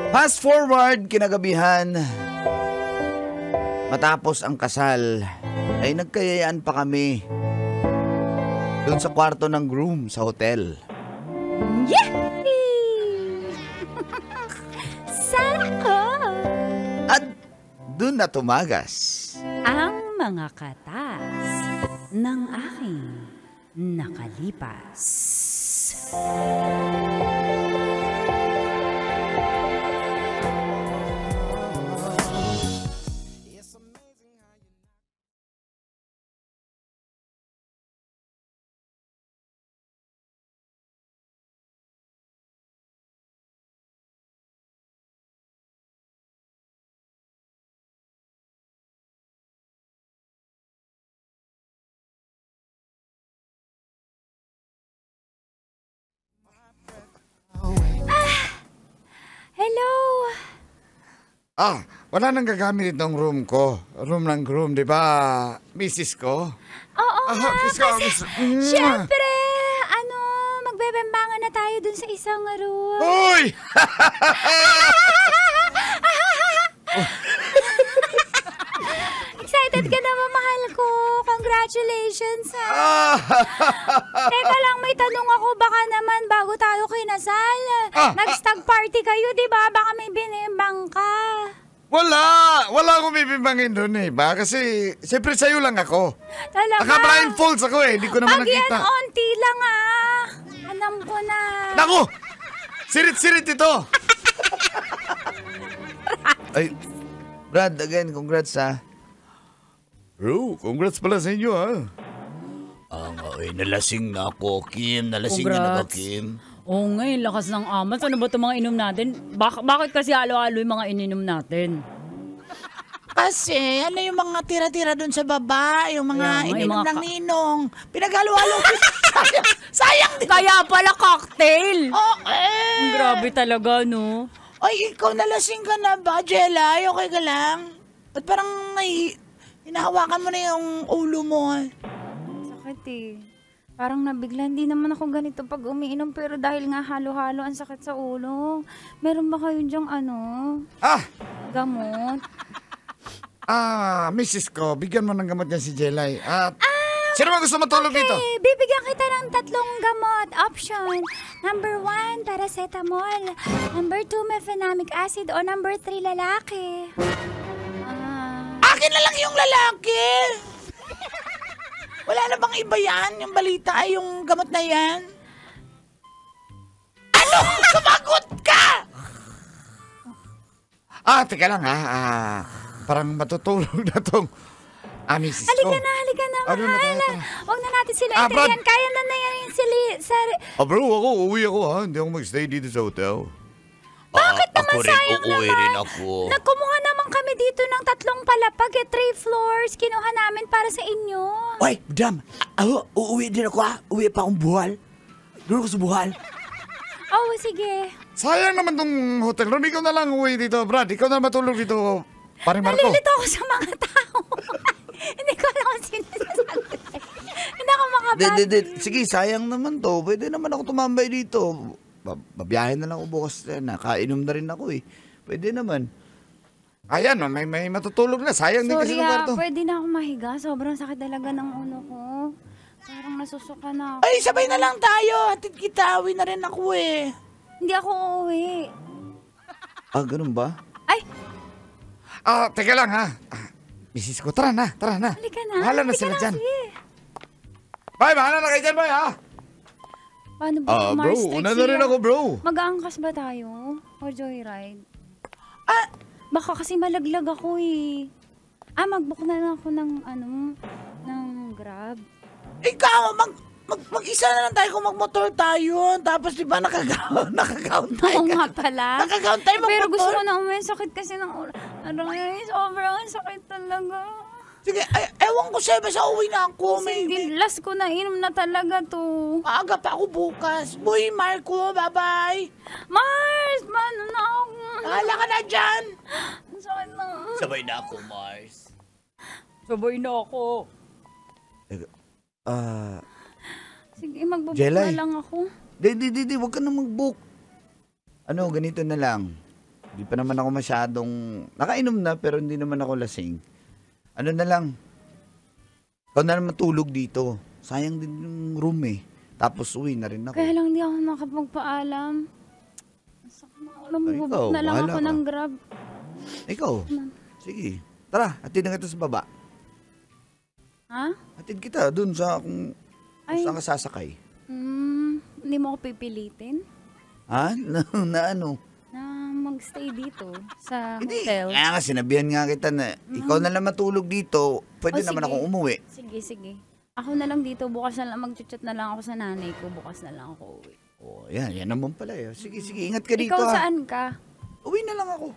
Fast forward, kinagabihan, matapos ang kasal, ay nagkayayaan pa kami doon sa kwarto ng groom sa hotel. Yehey! Sana all! At doon na tumagas. Ang mga katas ng aking nakalipas. Wala nang gagamit itong room ko. Room ng groom, di ba, misis ko? Oo nga, Kiss ko, kasi kiss. syempre, magbebembangan na tayo dun sa isang room. Uy! Excited ka na ba, mahal ko? Congratulations, ha? Teka lang, may tanong ako. Baka naman bago tayo kinasal, nag-stag party kayo, di ba? Baka may binimbang ka. Wala akong bibimbangin doon eh. Kasi, siyempre sa'yo lang ako. Talaga? Naka-blindfolds ako eh. Hindi ko naman Pag yan, nakita. onti lang, alam ko na. Naku! Sirit-sirit ito! Ay, Brad, again, congrats ha. Bro, congrats pala sa inyo Nalasing na ako, Kim. Nalasing na ako, Congrats. Kim. Oo nga, yung lakas ng amas. Ano ba itong mga inom natin? Bakit kasi halo-halo yung mga ininom natin? Kasi, ano yung mga tira-tira dun sa baba, yung mga Kaya nga, yung ininom mga ng ninong. Pinaghalo-halo. sayang din. Kaya pala cocktail! Oh, Ang grabe talaga, no? Ay, ikaw nalasing ka na ba, Jelay? Okay ka lang? At parang hinahawakan mo na yung ulo mo. Sakit eh. Parang nabigla, hindi naman ako ganito pag umiinom, pero dahil nga halo-halo ang sakit sa ulo. Meron ba kayo dyang gamot? Misis ko, bigyan mo ng gamot yan si Jelay. Sino ba gusto matulog dito? Eh, bibigyan kita ng 3 gamot. Option. Number 1, paracetamol. Number 2, mefenamic acid. O number 3, lalaki. Akin na lang yung lalaki. Wala na bang iba yan? Yung balita ay yung gamot na yan? Ano? Sumagot ka! Teka lang parang matutulog na tong misis ko. Halika na, Ano na, mahal. tara. Huwag na natin sila Brad. intindihan. Kaya na yan yung Bro, uuwi ako Hindi ako mag-stay dito sa hotel. Bakit naman Ako rin, sayang uuwi naman? rin ako. Nagkumuha naman kami dito ng 3 palapag 3 floors. Kinuha namin para sa inyo. Oy, madam, uuwi din ako Uwi pa akong buhal. Doon ako sa buhal. Oh, sige. Sayang naman tong hotel room. Ikaw na lang uuwi dito, Brad. Ikaw na matulog dito, paring Marco. Nalilito ako sa mga tao. Hindi ko alam kung sino sasagot. Hindi ako makabati. Sige, sayang naman to. Pwede naman ako tumambay dito. Babiyahin na lang ako bukas. Nakainom na rin ako eh. Pwede naman. Ayan, may matutulog na. Sayang din kasi Sorry ng kwarto. pwede na ako mahiga. Sobrang sakit talaga ng ulo ko. Parang nasusuka na ako. Ay, sabay na lang tayo. Hatid kita. Uwi na rin ako eh. Hindi ako uuwi. Ganun ba? Ay, Teka lang misis ko, tara na. halika na. Bahala na Halika sila dyan. sige. Bye, bahala na kayo dyan, bye Paano ba Bro, Mars una Taxi na rin yan? ako, bro. Mag-aangkas ba tayo? O joyride? Baka kasi malaglag ako eh. Mag-book na lang ako ng ng Grab. Ikaw, mag-isa na lang tayo kung mag-motor tayo. Tapos di ba nakagount tayo? Oo nga pala. Nakagount tayo Pero gusto mag-motor. ko na umuwi. Sakit kasi ng ulo. Aray, sobrang sakit talaga. Sige, ewan ko sa'yo, basta uwi na ako. Sige, last ko na inom na talaga to. Maaga pa ako bukas. Boy, Marco, bye-bye. Mars, paano na ako? Bahala ka na dyan. Ang sakit na. Sabay na ako, Mars. Sabay na ako. Sige, magbabook Jelay. na lang ako. Di, huwag ka na mag-book. Ganito na lang. Di pa naman ako masyadong... Nakainom na, pero hindi naman ako lasing. Ano na lang. Ikaw na lang matulog dito. Sayang din yung room eh. Tapos uwi na rin ako. Kaya lang di ako nakapagpaalam. Alam mo, Ay, bubuk ikaw, na lang bahala ako ka. ng Grab. Ikaw. Sige. Tara, hatid na kita sa baba. Ha? Hatid kita dun sa kung saan ka sasakay. Hindi mo ako pipilitin Ha? Na ano? na magstay dito sa Hindi. hotel. Kaya nga, sinabihan nga kita na ikaw na lang matulog dito. Pwede Oh, naman sige. akong umuwi. Sige. Ako na lang dito. Bukas na lang. Mag-chat na lang ako sa nanay ko. Bukas na lang ako uwi. Yan naman pala eh. Sige, ingat ka dito Ikaw ha. saan ka? Uwi na lang ako.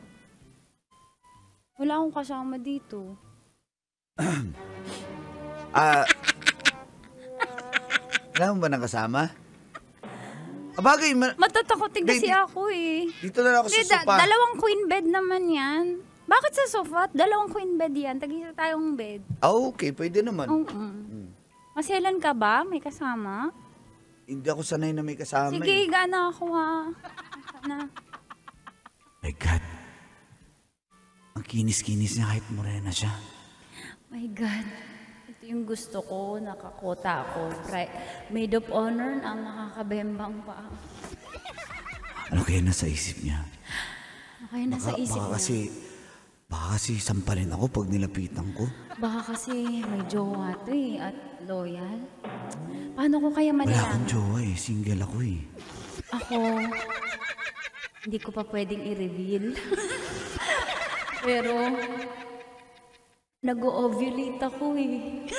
Wala akong kasama dito. Wala mo ba nang kasama? Abagay, Matatakotin kasi Di- ako eh. dito na lang ako sa Hindi, sopa. dalawang queen bed naman yan. Bakit sa sofa? Dalawang queen bed yan. Tag-isa tayong bed. Okay, pwede naman. Oo. Maselan ka ba? May kasama? Hindi ako sanay na may kasama. Sige, higa na ako ha. Na. My God. Ang kinis-kinis niya kahit morena siya. My God. Ito yung gusto ko. Nakakota ako. Maid of honor na ang nakakabembang pa. Ano kaya nasa isip niya? Ano kaya nasa isip niya? Baka kasi sampalin ako pag nilapitan ko. Baka kasi may jowa to eh. At loyal. Paano ko kaya Wala malalaman? akong jowa eh. Single ako eh. Ako, hindi ko pa pwedeng i-reveal. Pero, nag-ovulate ako eh.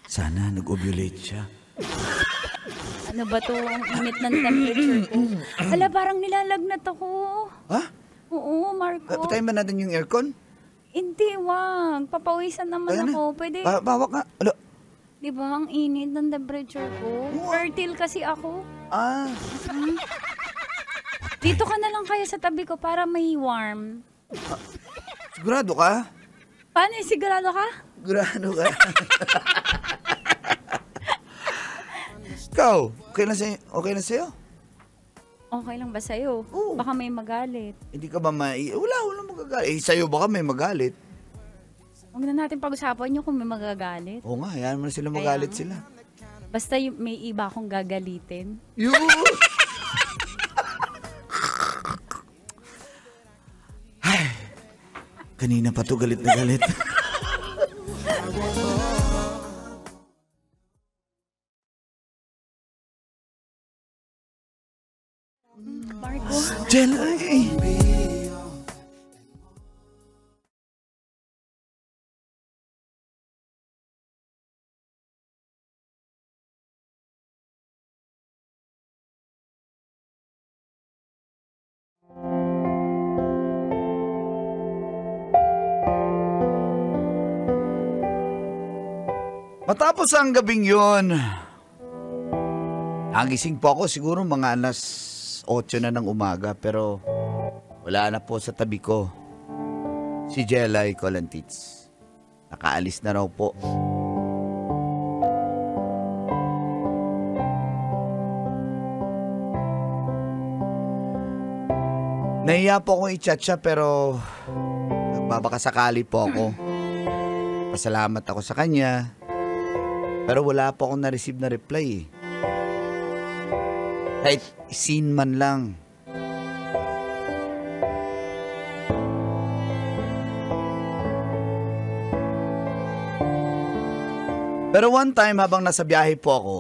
Sana nag-ovulate siya. Ano ba to? Ang init ng temperature ko. Hala, parang nilalagnat ako. Ha? Oo, Marco. Patayin ba natin yung aircon? Hindi, wag. Papawisan naman Kaya na. ako. Pwede, Bawak nga. Alo. di ba, ang init ng temperature ko? Fertile kasi ako. Ah. Dito ka na lang kaya sa tabi ko para may warm. Sigurado ka? Paano yung sigurado ka? Sigurado ka? Ikaw, okay na sa'yo? Okay lang ba sa'yo? Oo. Baka may magalit. Hindi ka ba wala magagalit. Eh, sa'yo baka may magalit. Huwag na natin pag-usapan yung kung may magagalit. Oo nga, hayaan mo na sila Kaya magalit nga. sila. Basta may iba akong gagalitin. Yun! Ay, kanina pa to galit na galit. Marco, Jelly! Matapos ang gabing yun, nagising po ako siguro mga alas 8 na ng umaga pero wala na po sa tabi ko si Jelay Colantits. Nakaalis na raw po. Nahiya po akong i-chat siya pero nagbabakasakali po ako. Pasalamat ako sa kanya. Pero wala po akong na-receive na reply eh. Kahit scene man lang. Pero one time habang nasa biyahe po ako,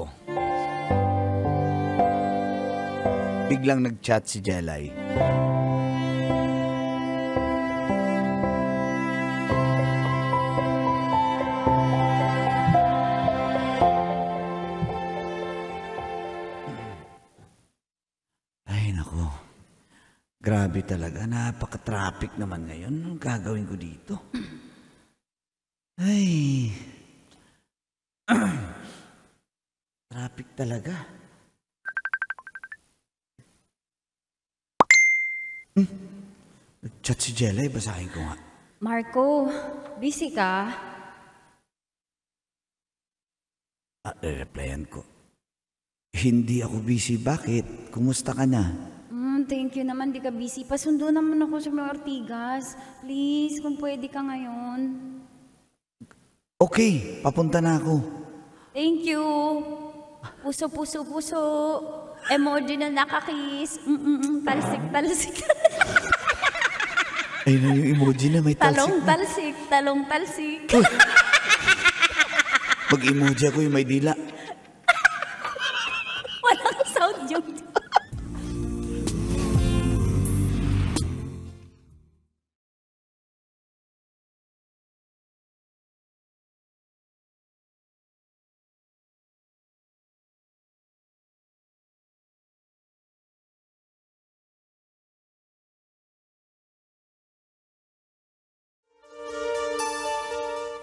biglang nag-chat si Jelay. Grabe talaga. Napaka-traffic naman ngayon. Anong gagawin ko dito? Ay. Traffic talaga. Nag-chat si Jelay. Basahin ko nga. Marco, busy ka? Replyan ko. Hindi ako busy. Bakit? Kumusta ka na? Thank you naman, di ka busy. Pasundo naman ako sa mga Ortigas. Please, kung pwede ka ngayon. Okay, papunta na ako. Thank you. Puso, puso, puso. Emoji na nakakiss. Talsik, talsik. Ayun na yung emoji na may talsik Talong na. talsik, talong talsik. Mag-emoji ako yung may dila. Walang sound yung...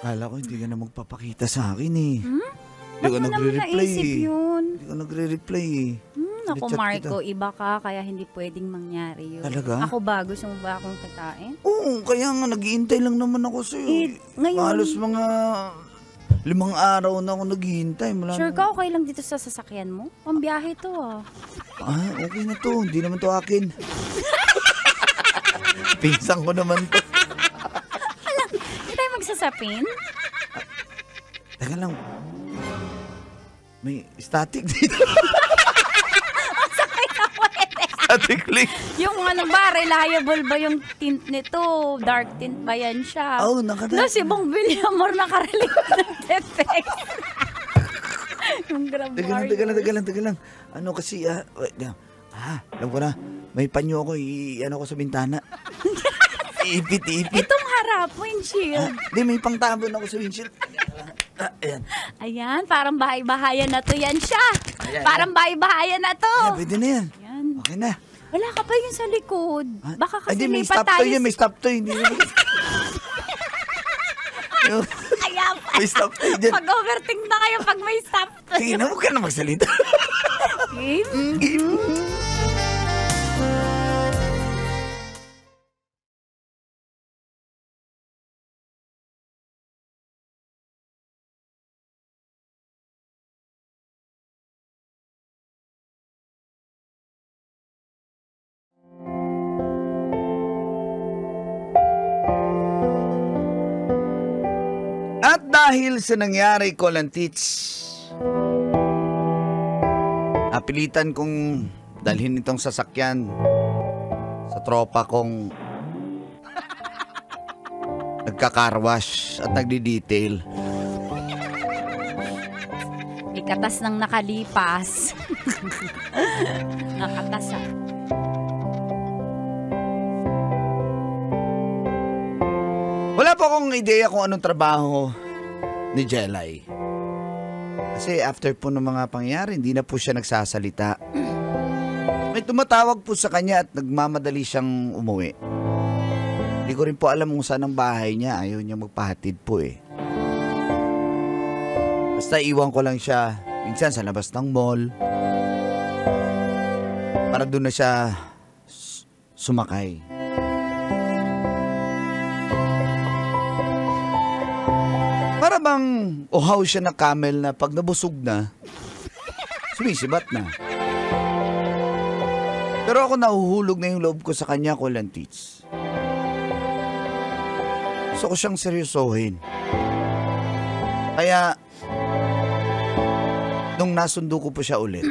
Kala ko hindi ka na magpapakita sa akin eh. Hindi Ba't ka mo naman nagre-reply naisip eh. yun? Hindi ka nagre-reply eh. Ako, Chat Marco, kita. iba ka, kaya hindi pwedeng mangyari yun. Talaga? Ako ba? Gusto mo ba akong kitain? Oo, kaya nga nag-iintay lang naman ako sa'yo. Eh, ngayon- Halos mga 5 araw na ako naghihintay. Sure ka, okay lang dito sa sasakyan mo? Pambiyahe to ah. Okay na to. Hindi naman to akin. Pinsang ko naman to. Hindi tayo magsasapin? Teka lang. May static dito. Static link. Yung ano ba, reliable ba yung tint nito? Dark tint ba yan siya? Oh, No, si Bong Villamor nakarelate ng text. Yung grab Teka lang. Ano kasi, wait, alam ko na. May panyo ako, ano ko sa bintana. Ipit. Itong harap, windshield. Di, may pangtabon ako sa windshield. Ayan. Ayan, parang bahay-bahayan na to yan siya. Ayan, Parang bahay-bahayan na to. Ayan, pwede na yan. Ayan. Okay na. Wala ka pa yun sa likod. Baka kasi Ay, di, may lipat stop tayo. to yun. May stop to yun. Kaya pala. May stop to yun. Pag-overthink na kayo pag may stop. Sige na, huwag ka na magsalita. Game? At dahil sa nangyari ko lang, Tits, napilitan kong dalhin itong sasakyan sa tropa kong nagka-carwash at nagdi-detail. Ikatas ng nakalipas. Nakatas ah. Wala pa akong ideya kung anong trabaho ni Jelay. Kasi after po ng mga pangyayari, hindi na po siya nagsasalita. May tumatawag po sa kanya at nagmamadali siyang umuwi. Hindi ko rin po alam kung saan ang bahay niya. Ayaw niya magpahatid po eh. Basta iwan ko lang siya minsan sa labas ng mall. Para doon na siya sumakay. Para bang uhaw siya na camel na pag nabusog na, sumisibat na. Pero ako nahuhulog na yung loob ko sa kanya, Kuya Tits. Gusto ko siyang seryosohin. Kaya, nung nasundo ko po siya ulit,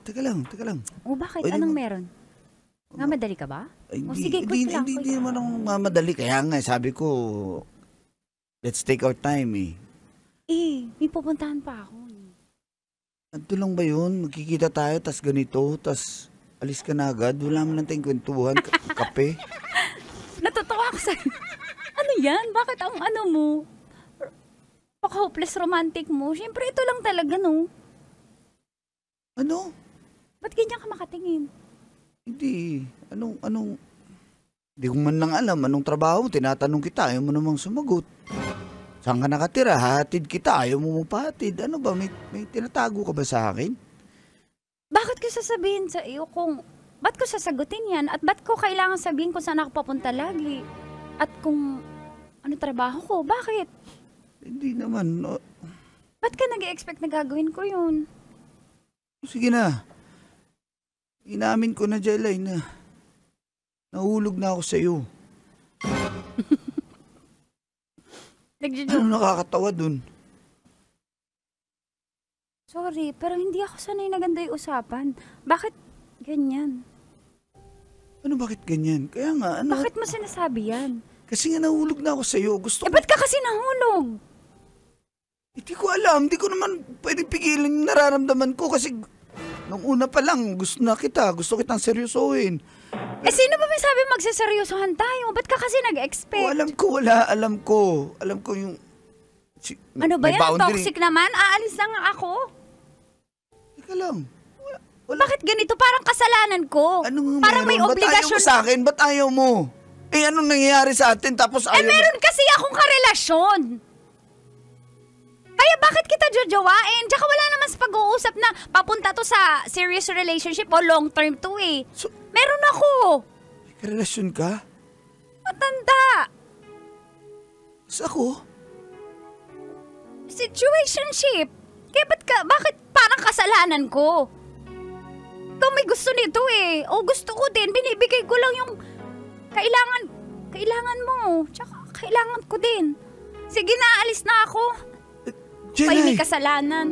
Teka lang. O bakit? Pwede Anong mo- meron? Nga madali ka ba? Ay, O sige, quick lang. Hindi quick. naman akong mamadali. Kaya nga, sabi ko, let's take our time eh. May pupuntahan pa ako. Anto lang ba yun? Magkikita tayo, tas ganito, tas alis ka na agad. Wala man lang tayong kwentuhan, kape. Natutuwa ako sa'yo. Ano yan? Bakit ang ano mo? Paka-hopeless romantic mo? Siyempre, ito lang talaga, no? Ano? Ba't ganyan ka makatingin? Hindi. Hindi ko man lang alam anong trabaho mo. Tinatanong kita, ayaw mo namang sumagot. Saan ka nakatira? Hatid kita, ayaw mo mapahatid. Ano ba? May tinatago ka ba sa akin? Bakit ko sasabihin sa iyo kung... Ba't ko sasagutin yan? At ba't ko kailangan sabihin kung saan ako papunta lagi? At kung ano trabaho ko? Bakit? Hindi naman. No. Ba't ka nag-i-expect na gagawin ko yun? Sige na. Inamin ko na, Jelay, na nahulog na ako sa iyo. Nagjo-joke. Ano nakakatawa dun? Sorry, pero hindi ako sanay na ganda yung usapan. Bakit ganyan? Ano bakit ganyan? Kaya nga, ano? Bakit mo sinasabi yan? Kasi nga nahulog na ako sa iyo. Gusto ko... Ba't ka kasi nahulog? Hindi ko alam. Hindi ko naman pwedeng pigilan yung nararamdaman ko kasi nung una pa lang gusto na kita. Gusto kitang seryosohin. Sino ba may sabi magseseryosohan tayo? Ba't ka kasi nag-expect? Alam ko. Alam ko yung... Ano ba may yan? boundary. Toxic naman? Aalis na nga ako. Teka lang. Bakit ganito? Parang kasalanan ko. Anong Parang may meron? Ba't ayaw obligasyon. mo sa akin? Ba't ayaw mo? Anong nangyayari sa atin tapos ayaw mo? Meron kasi akong karelasyon. Kaya bakit kita jojowain? Tsaka wala naman sa pag-uusap na papunta to sa serious relationship o long term to eh. Meron ako. May karelasyon ka? Matanda. Sa ako? Situationship. Kaya bakit parang kasalanan ko? Ikaw may gusto nito eh. O gusto ko din. Binibigay ko lang yung kailangan mo. Tsaka kailangan ko din. Sige na, alis na ako. May Jenay! kasalanan.